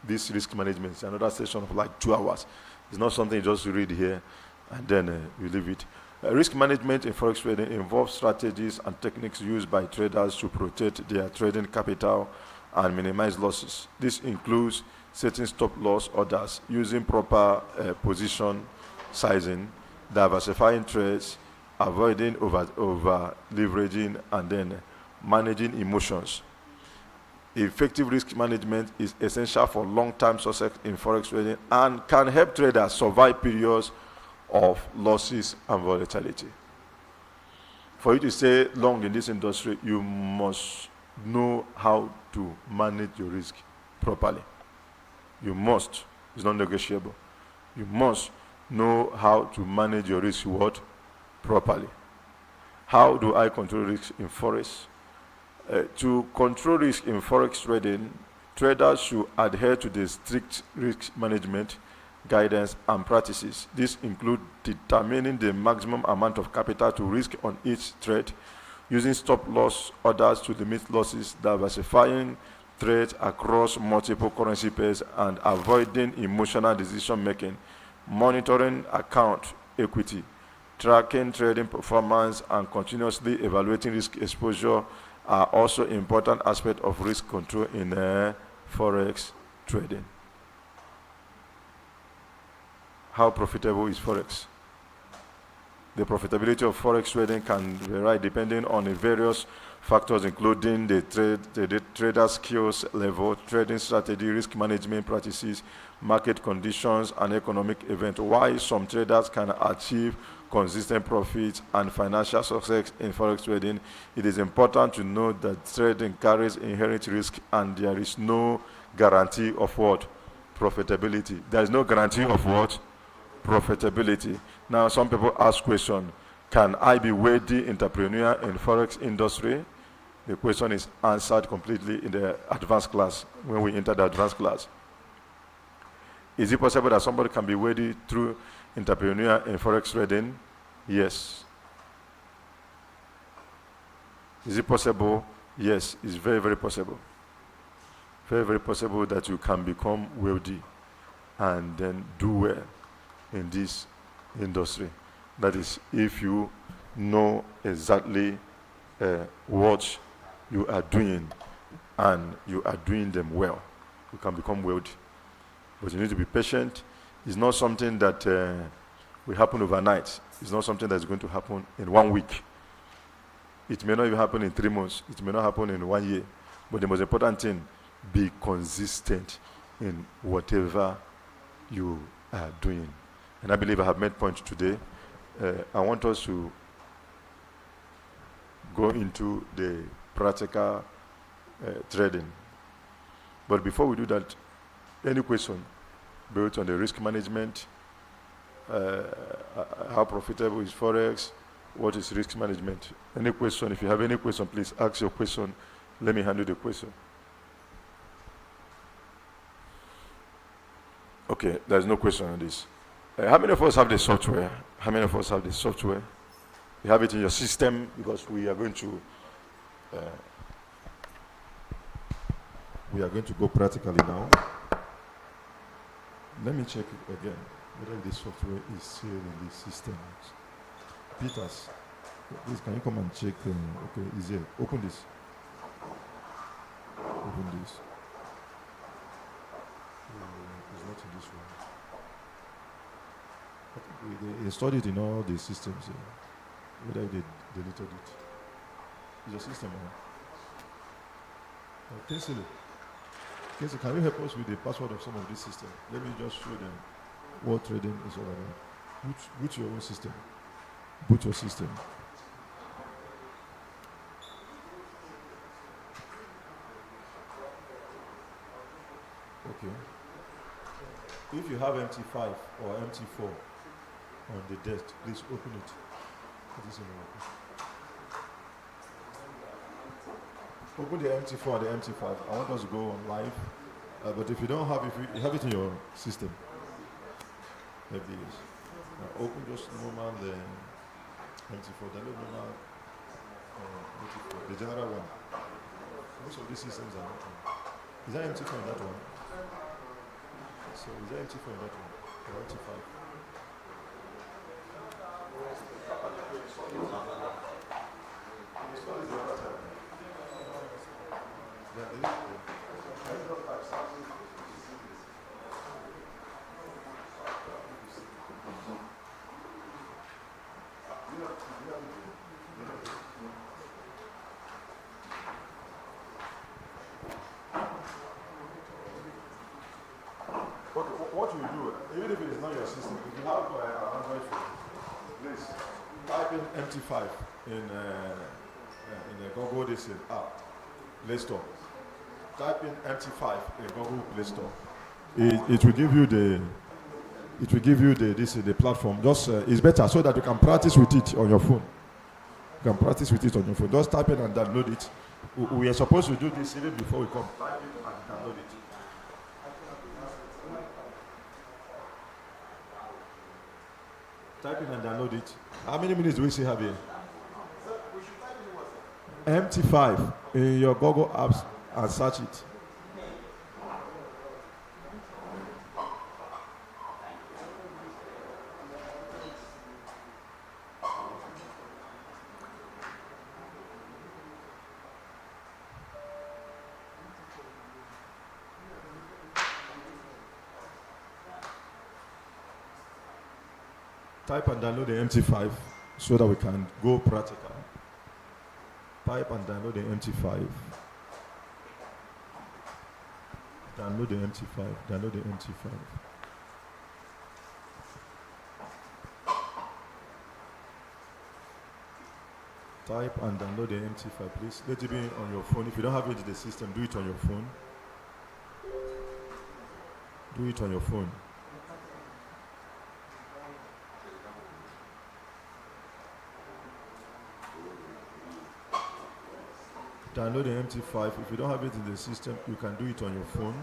This risk management is another session of like 2 hours. It's not something you just read here and then you leave it. Risk management in Forex trading involves strategies and techniques used by traders to protect their trading capital and minimize losses. This includes setting stop loss orders, using proper position sizing, diversifying trades, avoiding over leveraging, and then managing emotions. Effective risk management is essential for long-term success in Forex trading and can help traders survive periods of losses and volatility. For you to stay long in this industry, you must know how to manage your risk properly. You must. It's not negotiable. You must know how to manage your risk properly. How do I control risk in Forex? To control risk in Forex trading, traders should adhere to the strict risk management guidance and practices. This include determining the maximum amount of capital to risk on each trade, using stop loss orders to limit losses, diversifying trades across multiple currency pairs, and avoiding emotional decision making, monitoring account equity, tracking trading performance, and continuously evaluating risk exposure are also important aspects of risk control in Forex trading. How profitable is Forex? The profitability of Forex trading can vary depending on the various factors, including the trader's skills level, trading strategy, risk management practices, market conditions, and economic events. Why some traders can achieve consistent profits and financial success in Forex trading, it is important to note that trading carries inherent risk and there is no guarantee of what? Profitability. There is no guarantee of what? Profitability. Now, some people ask question, can I be wealthy entrepreneur in Forex industry? The question is answered completely in the advanced class, when we enter the advanced class. Is it possible that somebody can be wealthy through entrepreneur in Forex trading? Yes. Is it possible? Yes, it's very, very possible. Very, very possible that you can become wealthy and then do well in this industry. That is, if you know exactly what you are doing and you are doing them well, you can become wealthy. But you need to be patient. It's not something that will happen overnight. It's not something that's going to happen in 1 week. It may not even happen in 3 months. It may not happen in 1 year. But the most important thing, be consistent in whatever you are doing. And I believe I have made points today. I want us to go into the practical trading. But before we do that, any question built on the risk management, how profitable is Forex, what is risk management? Any question? If you have any question, please ask your question. Let me handle the question. Okay, there's no question on this. How many of us have the software? How many of us have the software? You have it in your system, because we are going to go practically now. Let me check it again, whether the software is still in the system. Peters, please can you come and check? Okay, is it? Open this. Open this. It's not in this one. They installed it in all the systems here. Whether they deleted it. It's a system. Casey, can you help us with the password of some of these systems? Let me just show them what trading is all about. Boot your own system. Boot your system. Okay. If you have MT5 or MT4 on the desk, please open it. It is in open the MT4 and the MT5. I want us to go on live But if you don't have, if you have it in your system, FDS. Open just normal MT4, download normal MT4, the general one. Most of these systems are not on. Is that MT4 in that one? So is that MT4 in that one? Or MT5? What you do, even if it is not your system, if you have an Android phone, please type in MT5 in the Google this app, Play Store. Type in MT5 in Google Play Store. It will give you the platform. Just it's better so that you can practice with it on your phone. You can practice with it on your phone. Just type it and download it. We are supposed to do this even before we come. Type it and download it. Type in and download it. How many minutes do we still have here? MT5 in your Google apps and search it. Type and download the MT5 so that we can go practical. Type and download the MT5. Download the MT5. Download the MT5. Type and download the MT5, please. Let it be on your phone. If you don't have it in the system, do it on your phone. Do it on your phone. Download the MT5. If you don't have it in the system, you can do it on your phone.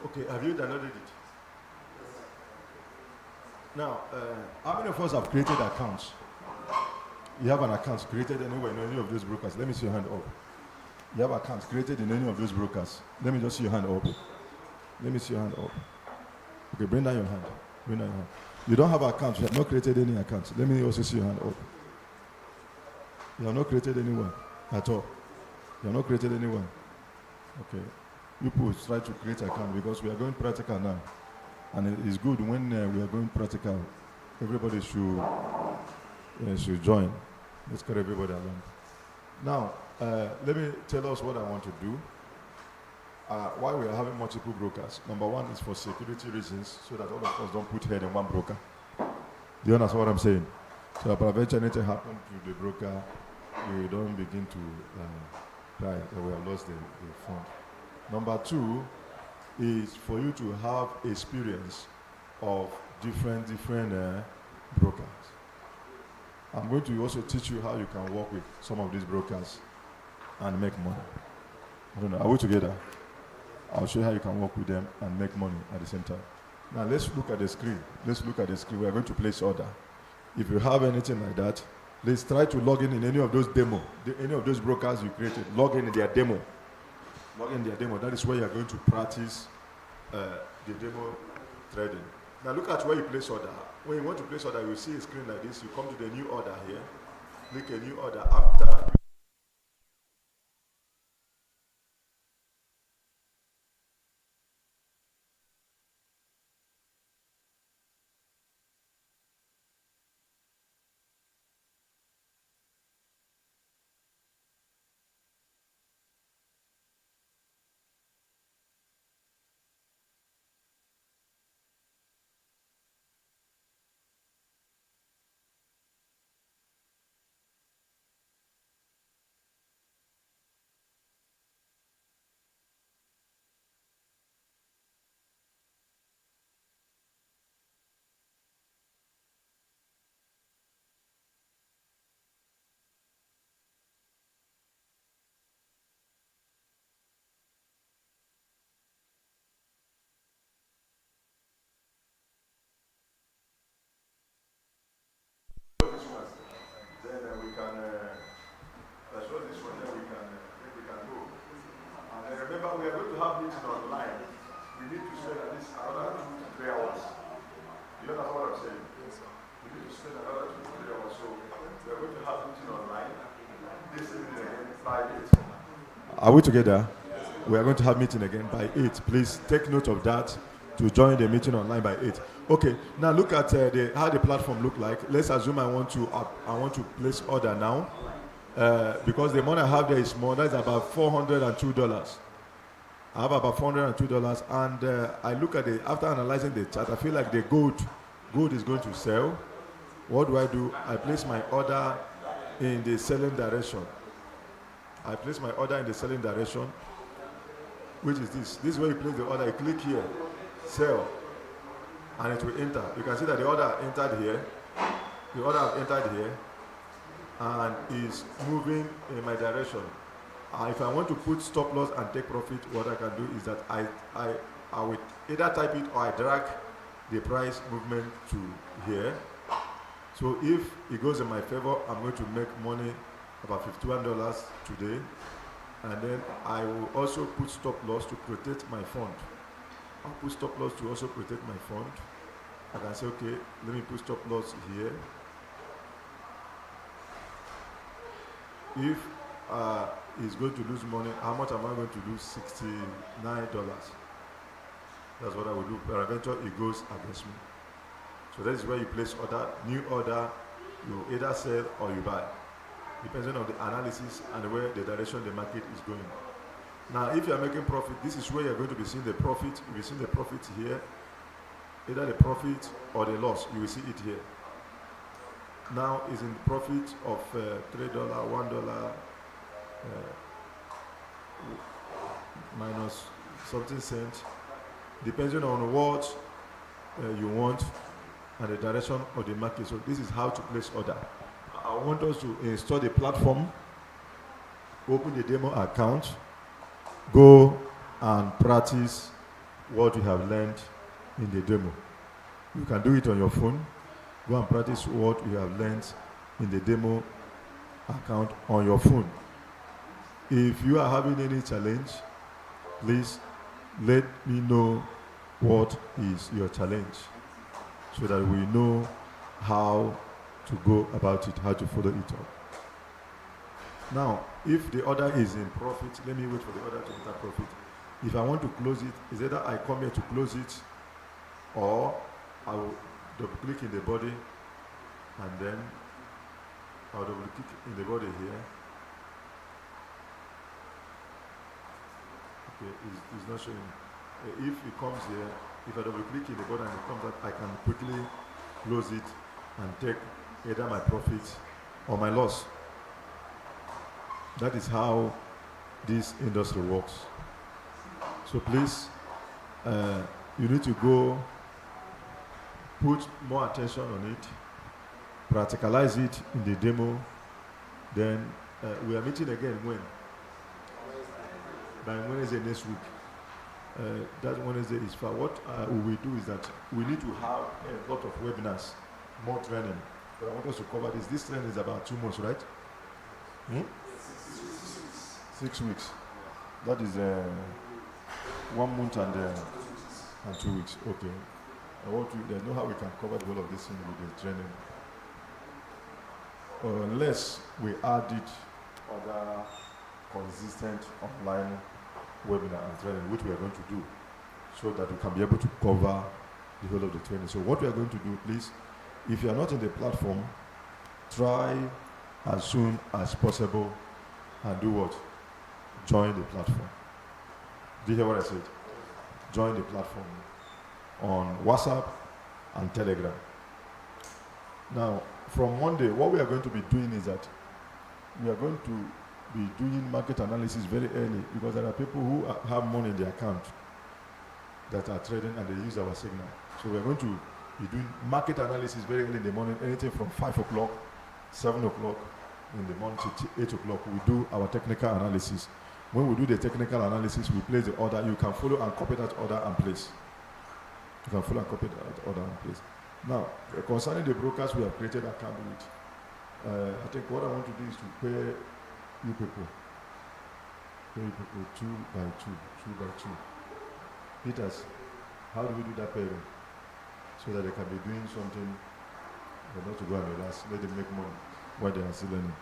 Okay, have you downloaded it? Now, how many of us have created accounts? You have an account created anywhere in any of those brokers. Let me see your hand up. You have accounts created in any of those brokers. Let me just see your hand up. Let me see your hand up. Okay, bring down your hand. Bring down your hand. You don't have accounts. You have not created any accounts. Let me also see your hand up. You have not created anyone at all. You have not created anyone. Okay. You people try to create account because we are going practical now. And it is good when we are going practical. Everybody should join. Let's get everybody along. Now, let me tell us what I want to do. Why we are having multiple brokers. Number one is for security reasons, so that all of us don't put head in one broker. Do you understand what I'm saying? So if eventually anything happen to the broker, we don't begin to cry that we have lost the fund. Number two is for you to have experience of different brokers. I'm going to also teach you how you can work with some of these brokers and make money. I don't know, are we together? I'll show you how you can work with them and make money at the same time. Now let's look at the screen. Let's look at the screen. We are going to place order. If you have anything like that, Please try to log in any of those demo, any of those brokers you created. Log in their demo. Log in their demo. That is where you are going to practice the demo trading. Now look at where you place order. When you want to place order, you will see a screen like this. You come to the new order here. Click a new order. After then we can show this one. Then we can go. And remember, we are going to have meeting online. We need to spend at least another 2 to 3 hours. You understand what I'm saying? Yes, sir. We need to spend another 2 to 3 hours. So we are going to have meeting online. This evening again by 8. Are we together? Yes, we are going to have meeting again by 8. Please take note of that to join the meeting online by 8. Okay, now look at how the platform look like. Let's assume I want to place order now. Because the money I have there is more. That's about $402. I have about $402, and I look at it after analyzing the chart. I feel like the gold is going to sell. What do? I place my order in the selling direction. I place my order in the selling direction, which is this. This is where you place the order. You click here, sell, and it will enter. You can see that the order entered here. The order have entered here, and is moving in my direction. If I want to put stop loss and take profit, what I can do is that I will either type it or I drag the price movement to here. So if it goes in my favor, I'm going to make money about $51 today, and then I will also put stop loss to protect my fund. I'll put stop loss to also protect my fund. I can say, okay, let me put stop loss here. If is going to lose money, how much am I going to lose? $69. That's what I will do. Peradventure, it goes against me. So that is where you place order, new order. You either sell or you buy, depending on the analysis and where the direction the market is going. Now, if you are making profit, this is where you are going to be seeing the profit. You will see the profit here, either the profit or the loss. You will see it here. Now is in profit of $3, $1, minus something cent, depending on what you want and the direction of the market. So this is how to place order. I want us to install the platform, open the demo account, go and practice what you have learned in the demo. You can do it on your phone. Go and practice what you have learned in the demo account on your phone. If you are having any challenge, please let me know what is your challenge so that we know how to go about it, how to follow it up. Now, if the order is in profit, let me wait for the order to enter profit. If I want to close it, is either I come here to close it or I will double click in the body and then I'll double click in the body here. Okay, it's not showing. If it comes here, if I double click in the body and it comes up, I can quickly close it and take either my profit or my loss. That is how this industry works. So please, you need to go put more attention on it, practicalize it in the demo. Then we are meeting again when? By Wednesday next week. That Wednesday is far. What we will do is that we need to have a lot of webinars, more training. But I want us to cover this. This trend is about 2 months, right? 6 weeks. That is 1 month and 2 weeks. Okay. There's no how we can cover the whole of this thing with the training. Unless we added other consistent online webinar and training, which we are going to do, so that we can be able to cover the whole of the training. So what we are going to do, please, if you are not in the platform, try as soon as possible and do what? Join the platform. Do you hear what I said? Join the platform on WhatsApp and Telegram. Now, from Monday, what we are going to be doing is that we are going to be doing market analysis very early, because there are people who have money in their account that are trading and they use our signal. So we are going to be doing market analysis very early in the morning, anything from 5 o'clock, 7 o'clock in the morning to 8 o'clock. We do our technical analysis. When we do the technical analysis, we place the order. You can follow and copy that order and place. You can follow and copy that order and place. Now, concerning the brokers we have created account with, I think what I want to do is to pay you people 2 by 2, 2 by 2. Peters, how do we do that payment? So that they can be doing something, but not to go and relax, let them make money while they are still learning.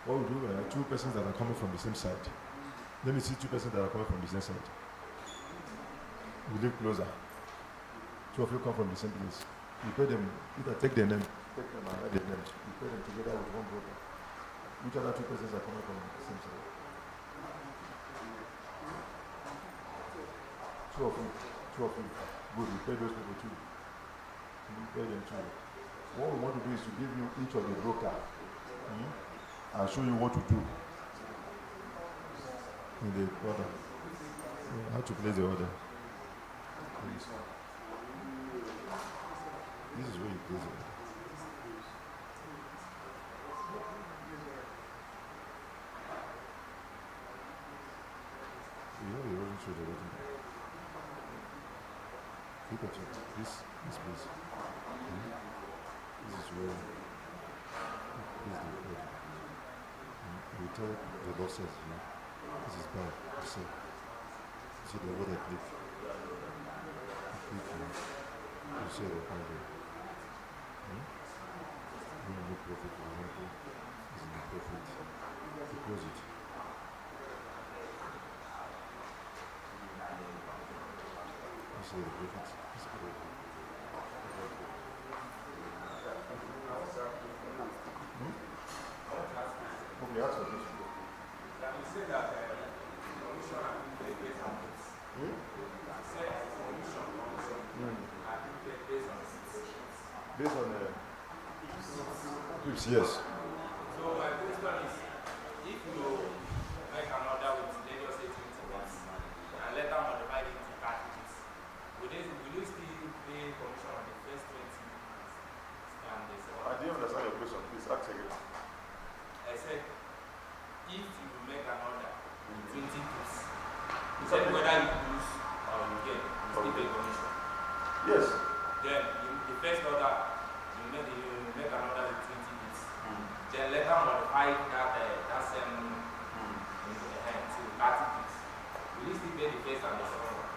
What we do, there are 2 persons that are coming from the same side. Let me see 2 persons that are coming from the same side. We live closer. 2 of you come from the same place. You pay them, either take their name, take them and write their names. You pay them together with one broker. Which other 2 persons are coming from the same side? 2 of you. 2 of you. Good, we pay those people too. We pay them too. What we want to do is to give you each of the broker and show you what to do in the order. How to place the order. Please. This is where you place it. You know, you wasn't sure the order. Look at it. This place. This is where this is the order. You tell the boss says, this is bad. You say, see the order click. You say the order. When you make profit, for example, this is the profit. You close it. This is the profit. This is the profit. Okay, answer this. You say that commission and based on this. Say commission and based on Based on pips, yes. So my question is, if you make an order with let us say 20 bits and later modify it to 30 bits, will you still pay commission on the first 20 bits? And this I didn't understand your question. Please ask again. I said, if you make an order with 20 bits, you said whether you lose or you get, you still pay commission. Yes. Then the first order, you make an order with 20 bits. Then later modify that same to 30 bits. Will you still pay the first and the second one?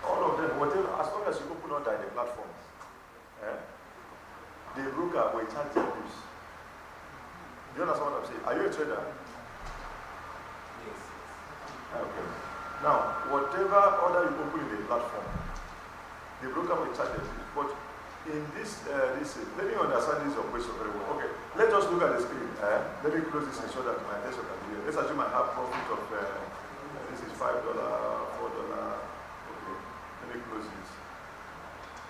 All of them, whatever, as long as you open order in the platform, the broker will charge their fees. Do you understand what I'm saying? Are you a trader? Yes. Okay. Now, whatever order you open in the platform, the broker will charge the fees. But in this, let me understand this your question very well. Okay, let us look at the screen. Let me close this and show that my attention can be here. Let's assume I have profit of this is $5, $4. Okay, let me close this.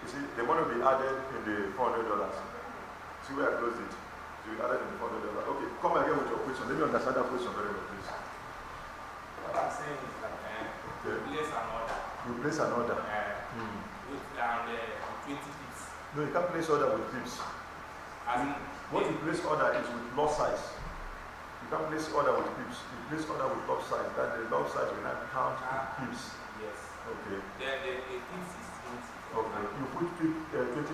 You see, the money will be added in the $400. See where I closed it? So we added in the $400. Okay, come again with your question. Let me understand that question very well, please. What I'm saying is that you place an order. You place an order. With 20 bits. No, you can't place order with pips. What you place order is with lot size. You can't place order with pips. You place order with lot size. That the lot size will not count pips. Yes. Okay. Then the pips is 20. Okay. You put 20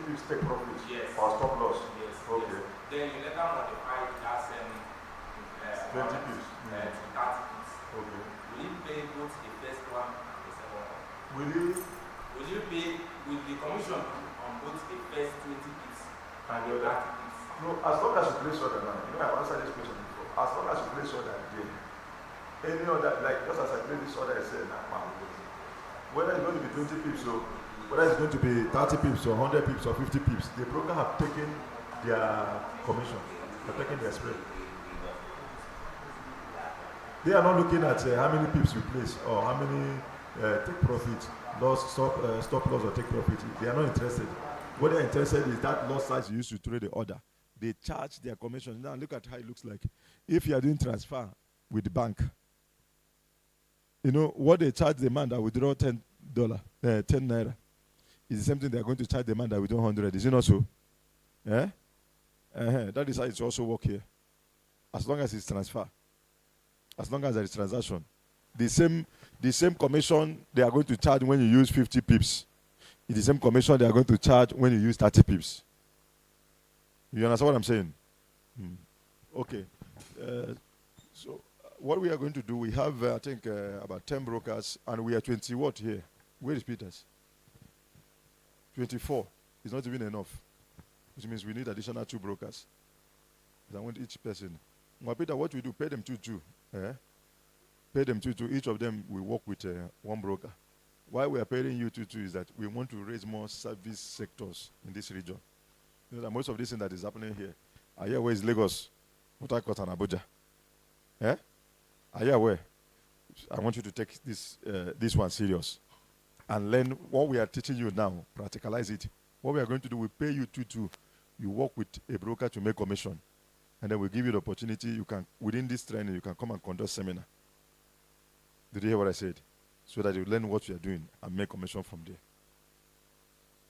pips take profit. Yes. Or stop loss. Yes. Okay. Yes. Then you later modify that same 20 pips. to 30 pips. Okay. Will you pay both the first one and the second one? Will you pay with the commission on both the first 20 pips and the 30 pips? No, as long as you place order now. You know, I've answered this question before. As long as you place order again, any other, like just as I played this order, I said, whether it's going to be 20 pips or whether it's going to be 30 pips or 100 pips or 50 pips, the broker have taken their commission, they're taking their spread. They are not looking at how many pips you place or how many take profit, loss, stop loss or take profit. They are not interested. What they're interested is that loss size you used to trade the order. They charge their commission. Now look at how it looks like. If you are doing transfer with the bank, you know what they charge the man that withdraw $10, 10 naira. Is the same thing they are going to charge the man that withdraw 100. Is it not so? Eh? That is how it's also work here. As long as it's transfer, as long as there is transaction, the same commission they are going to charge when you use 50 pips. It's the same commission they are going to charge when you use 30 pips. You understand what I'm saying? Okay. So what we are going to do, we have, I think, about 10 brokers, and we are 20 what here? Where is Peters? 24. It's not even enough, which means we need additional 2 brokers. I want each person. Well, Peter, what we do, pay them 2. Pay them 2. Each of them will work with 1 broker. Why we are paying you 2 is that we want to raise more service sectors in this region. You know that most of this thing that is happening here, are you aware is Lagos, Port Harcourt, and Abuja? Are you aware? I want you to take this one serious and learn what we are teaching you now. Practicalize it. What we are going to do, we pay you 2. You work with a broker to make commission, and then we give you the opportunity. You can, within this training, you can come and conduct seminar. Did you hear what I said? So that you learn what you are doing and make commission from there.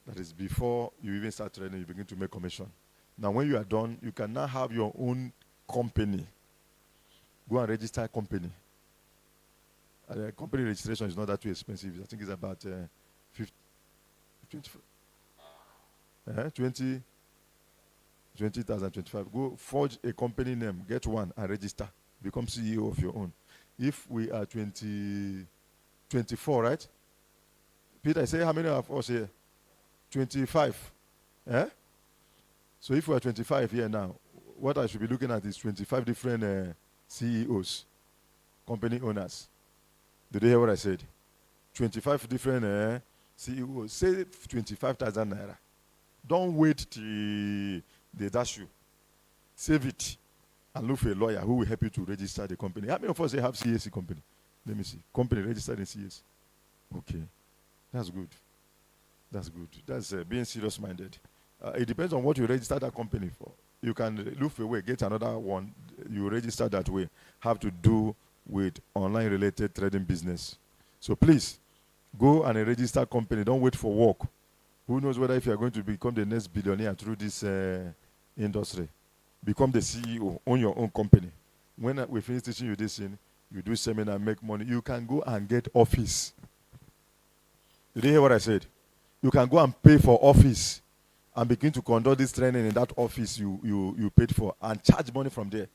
That is before you even start training, you begin to make commission. Now, when you are done, you can now have your own company. Go and register a company. Company registration is not that too expensive. I think it's about 20,000, 25. Go forge a company name, get one, and register. Become CEO of your own. If we are 24, right? Peter, say how many of us here? 25. So if we are 25 here now, what I should be looking at is 25 different CEOs, company owners. Did you hear what I said? 25 different CEOs. Say 25,000 naira. Don't wait till they dash you. Save it and look for a lawyer who will help you to register the company. How many of us have CAC company? Let me see. Company registered in CAC. Okay. That's good. That's good. That's being serious-minded. It depends on what you register that company for. You can look for a way, get another one. You register that way. Have to do with online-related trading business. So please, go and register company. Don't wait for work. Who knows whether if you are going to become the next billionaire through this industry. Become the CEO, own your own company. When we finish teaching you this thing, you do seminar, make money. You can go and get office. Did you hear what I said? You can go and pay for office and begin to conduct this training in that office you paid for and charge money from there.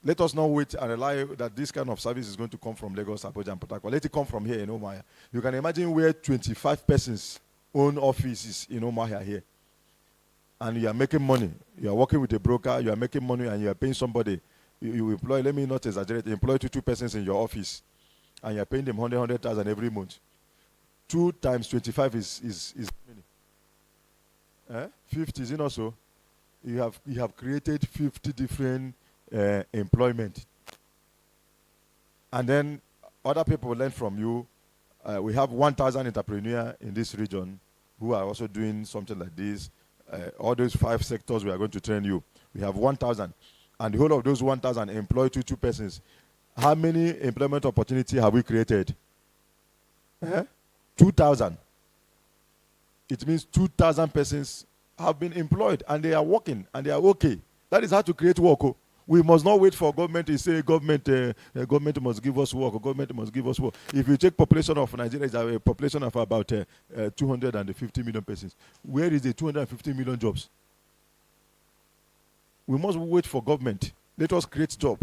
Let us not wait and rely that this kind of service is going to come from Lagos, Abuja, and Port Harcourt. Let it come from here in Omaya. You can imagine where 25 persons own offices in Omaya here. And you are making money. You are working with a broker, you are making money, and you are paying somebody. You employ, let me not exaggerate, you employ 2 persons in your office, and you are paying them 100,000 every month. 2 times 25 is many. 50, is it not so? You have created 50 different employment. And then other people learn from you. We have 1,000 entrepreneurs in this region who are also doing something like this. All those 5 sectors we are going to train you. We have 1,000. And the whole of those 1,000 employ 2 persons. How many employment opportunity have we created? 2,000. It means 2,000 persons have been employed and they are working and they are okay. That is how to create work. We must not wait for government to say government must give us work or government must give us work. If you take population of Nigeria, is a population of about 250 million persons. Where is the 250 million jobs? We must wait for government. Let us create job.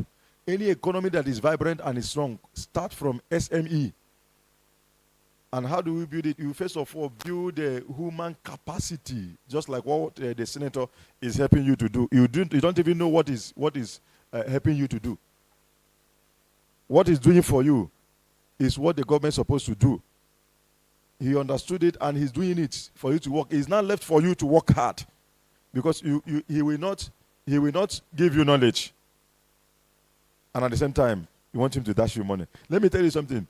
Any economy that is vibrant and is strong, start from SME. And how do we build it? You first of all build the human capacity, just like what the senator is helping you to do. You don't even know what is helping you to do. What is doing for you is what the government is supposed to do. He understood it and he's doing it for you to work. It's not left for you to work hard, because he will not give you knowledge, and at the same time you want him to dash you money. Let me tell you something.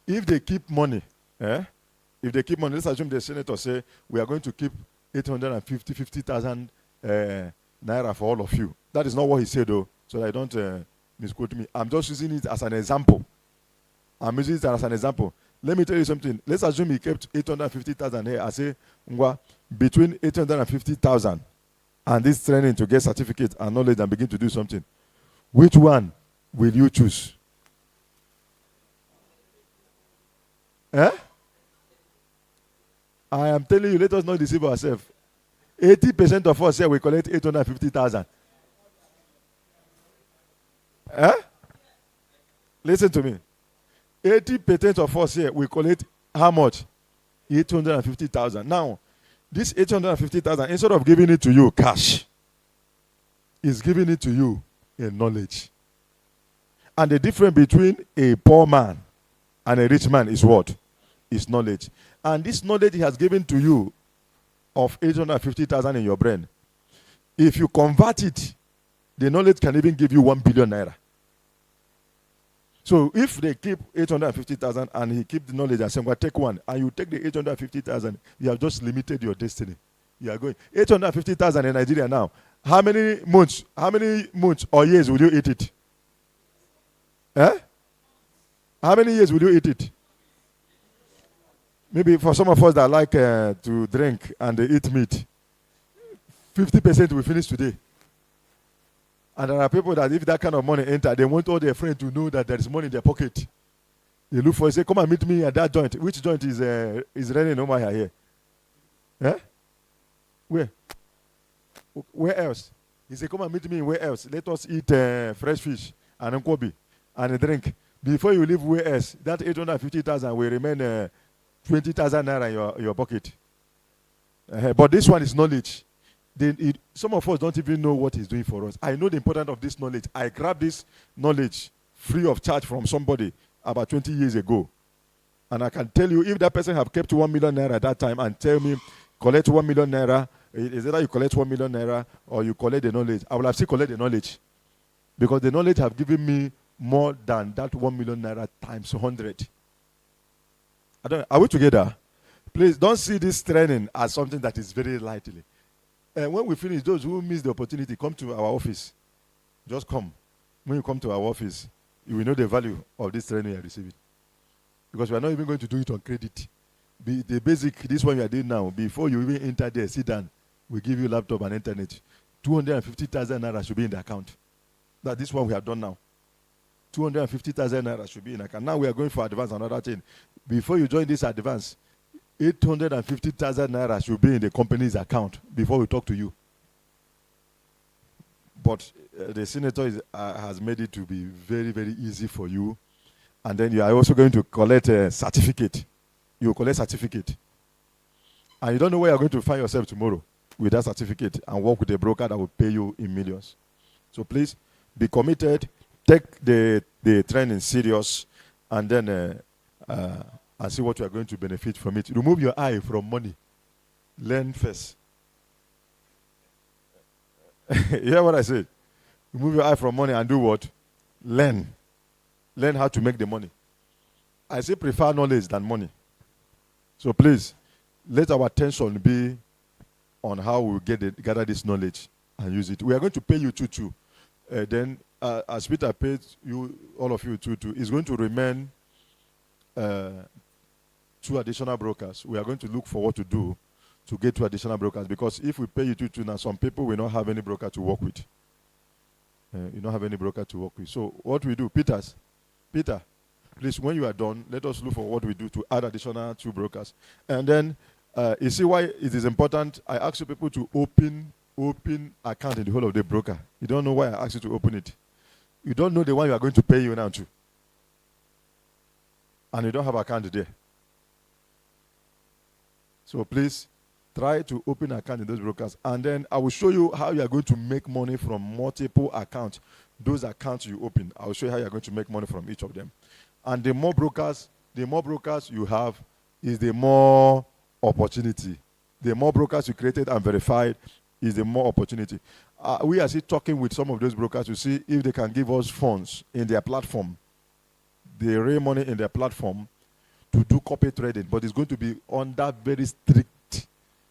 If they keep money, let's assume the senator say we are going to keep 50,000 naira for all of you. That is not what he said, though, so that I don't misquote me. I'm just using it as an example. Let me tell you something. Let's assume he kept 850,000 here. I say, between 850,000 and this training to get certificate and knowledge and begin to do something, which one will you choose? I am telling you, let us not deceive ourselves. 80% of us here will collect 850,000. Listen to me. 80% of us here will collect how much? 850,000. Now, this 850,000, instead of giving it to you cash, is giving it to you in knowledge. And the difference between a poor man and a rich man is what? Is knowledge. And this knowledge he has given to you of 850,000 in your brain. If you convert it, the knowledge can even give you 1 billion naira. So if they keep 850,000 and he keep the knowledge and say, well, take one, and you take the 850,000, you have just limited your destiny. You are going 850,000 in Nigeria now. How many months or years will you eat it? How many years will you eat it? Maybe for some of us that like to drink and they eat meat, 50% will finish today. And there are people that if that kind of money enter, they want all their friends to know that there is money in their pocket. They look for it, say, come and meet me at that joint. Which joint is running over here? Where else? He said, come and meet me where else? Let us eat fresh fish and nkobi and a drink. Before you leave where else, that 850,000 will remain 20,000 naira in your pocket. But this one is knowledge. Some of us don't even know what he's doing for us. I know the importance of this knowledge. I grabbed this knowledge free of charge from somebody about 20 years ago. And I can tell you, if that person have kept 1 million naira at that time and tell me, collect 1 million naira, is either you collect 1 million naira or you collect the knowledge, I will have still collect the knowledge. Because the knowledge have given me more than that 1 million naira times 100. Are we together? Please don't see this training as something that is very lightly. When we finish, those who miss the opportunity, come to our office. Just come. When you come to our office, you will know the value of this training you are receiving. Because we are not even going to do it on credit. The basic, this one you are doing now, before you even enter there, sit down, we give you laptop and internet. 250,000 naira should be in the account. This one we have done now. 250,000 naira should be in the account. Now we are going for advance, another thing. Before you join this advance, 850,000 naira should be in the company's account before we talk to you. But the senator has made it to be very, very easy for you. And then you are also going to collect a certificate. You will collect certificate. And you don't know where you are going to find yourself tomorrow with that certificate and work with a broker that will pay you in millions. So please be committed. Take the training serious. And then and see what you are going to benefit from it. Remove your eye from money. Learn first. You hear what I say? Remove your eye from money and do what? Learn. Learn how to make the money. I say prefer knowledge than money. So please, let our attention be on how we gather this knowledge and use it. We are going to pay you too. Then, as Peter paid you, all of you too, it's going to remain 2 additional brokers. We are going to look for what to do to get 2 additional brokers, because if we pay you 2 now, some people will not have any broker to work with. You don't have any broker to work with. So what we do, Peter, please, when you are done, let us look for what we do to add additional 2 brokers. And then, you see why it is important. I ask you people to open account in the whole of the broker. You don't know why I ask you to open it. You don't know the one you are going to pay you now to. And you don't have account there. So please, try to open account in those brokers. And then I will show you how you are going to make money from multiple accounts. Those accounts you open, I will show you how you are going to make money from each of them. And the more brokers you have, is the more opportunity. The more brokers you created and verified, is the more opportunity. We are still talking with some of those brokers to see if they can give us funds in their platform. They raise money in their platform to do corporate trading, but it's going to be under very strict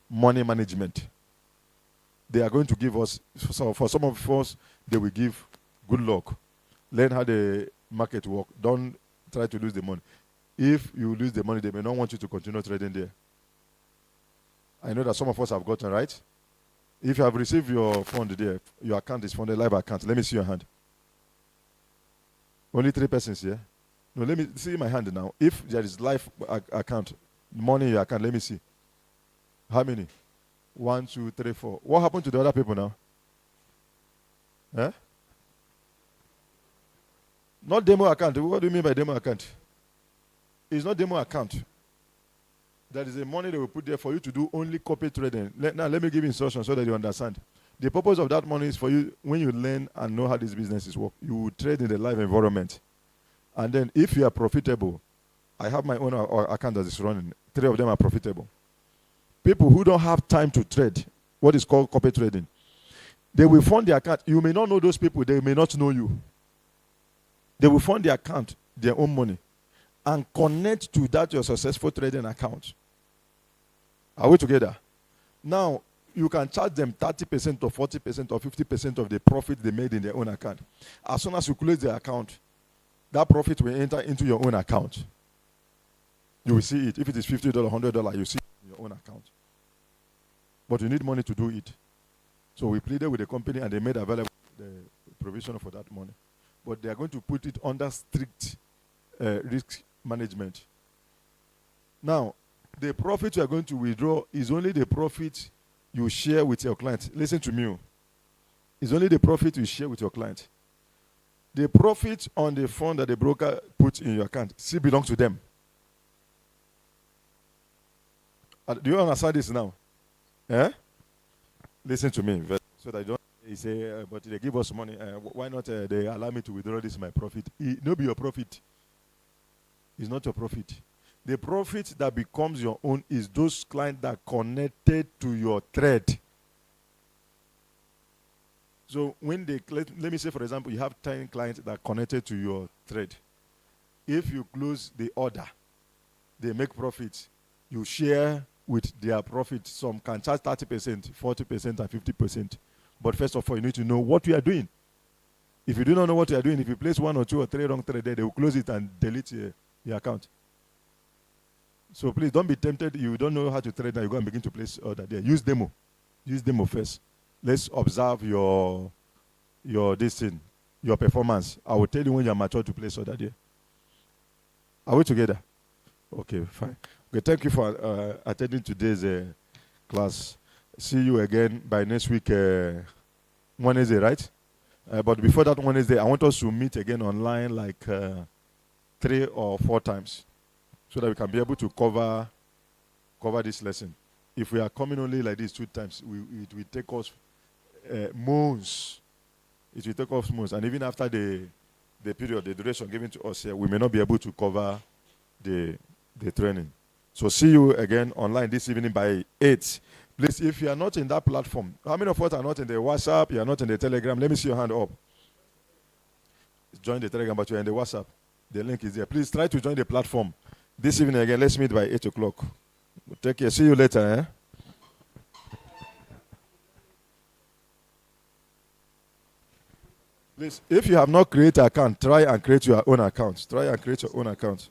money management. They are going to give us, so for some of us, they will give good luck. Learn how the market work. Don't try to lose the money. If you lose the money, they may not want you to continue trading there. I know that some of us have gotten, right? If you have received your fund there, your account is funded, live account. Let me see your hand. Only 3 persons here. No, let me see my hand now. If there is live account, money in your account, let me see. How many? 1, 2, 3, 4. What happened to the other people now? Eh? Not demo account. What do you mean by demo account? It's not demo account. That is the money they will put there for you to do only corporate trading. Now, let me give you instructions so that you understand. The purpose of that money is for you, when you learn and know how these businesses work, you will trade in the live environment. And then if you are profitable, I have my own account that is running. 3 of them are profitable. People who don't have time to trade, what is called corporate trading, they will fund the account. You may not know those people. They may not know you. They will fund the account, their own money, and connect to that your successful trading account. Are we together? Now, you can charge them 30% or 40% or 50% of the profit they made in their own account. As soon as you close the account, that profit will enter into your own account. You will see it. If it is $50, $100, you see it in your own account. But you need money to do it. So we pleaded with the company and they made available the provision for that money. But they are going to put it under strict risk management. Now, the profit you are going to withdraw is only the profit you share with your client. Listen to me. It's only the profit you share with your client. The profit on the fund that the broker puts in your account still belongs to them. Do you understand this now? Eh? Listen to me, so that you don't say, but they give us money. Why not they allow me to withdraw this my profit? It no be your profit. It's not your profit. The profit that becomes your own is those clients that connected to your trade. So when they, let me say for example, you have 10 clients that connected to your trade. If you close the order, they make profits. You share with their profit. Some can charge 30%, 40%, and 50%. But first of all, you need to know what you are doing. If you do not know what you are doing, if you place 1 or 2 or 3 wrong trade there, they will close it and delete your account. So please don't be tempted. You don't know how to trade now. You go and begin to place order there. Use demo. Use demo first. Let's observe your this thing, your performance. I will tell you when you are mature to place order there. Are we together? Okay, fine. Okay, thank you for attending today's class. See you again by next week, Wednesday, right? But before that Wednesday, I want us to meet again online like 3 or 4 times, so that we can be able to cover this lesson. If we are coming only like this 2 times, it will take us months. It will take us months. And even after the period, the duration given to us here, we may not be able to cover the training. So see you again online this evening by 8. Please, if you are not in that platform, how many of us are not in the WhatsApp? You are not in the Telegram? Let me see your hand up. Join the Telegram, but you are in the WhatsApp. The link is there. Please try to join the platform. This evening again, let's meet by 8 o'clock. Take care. See you later. Eh? Please, if you have not created an account, try and create your own account. Try and create your own account.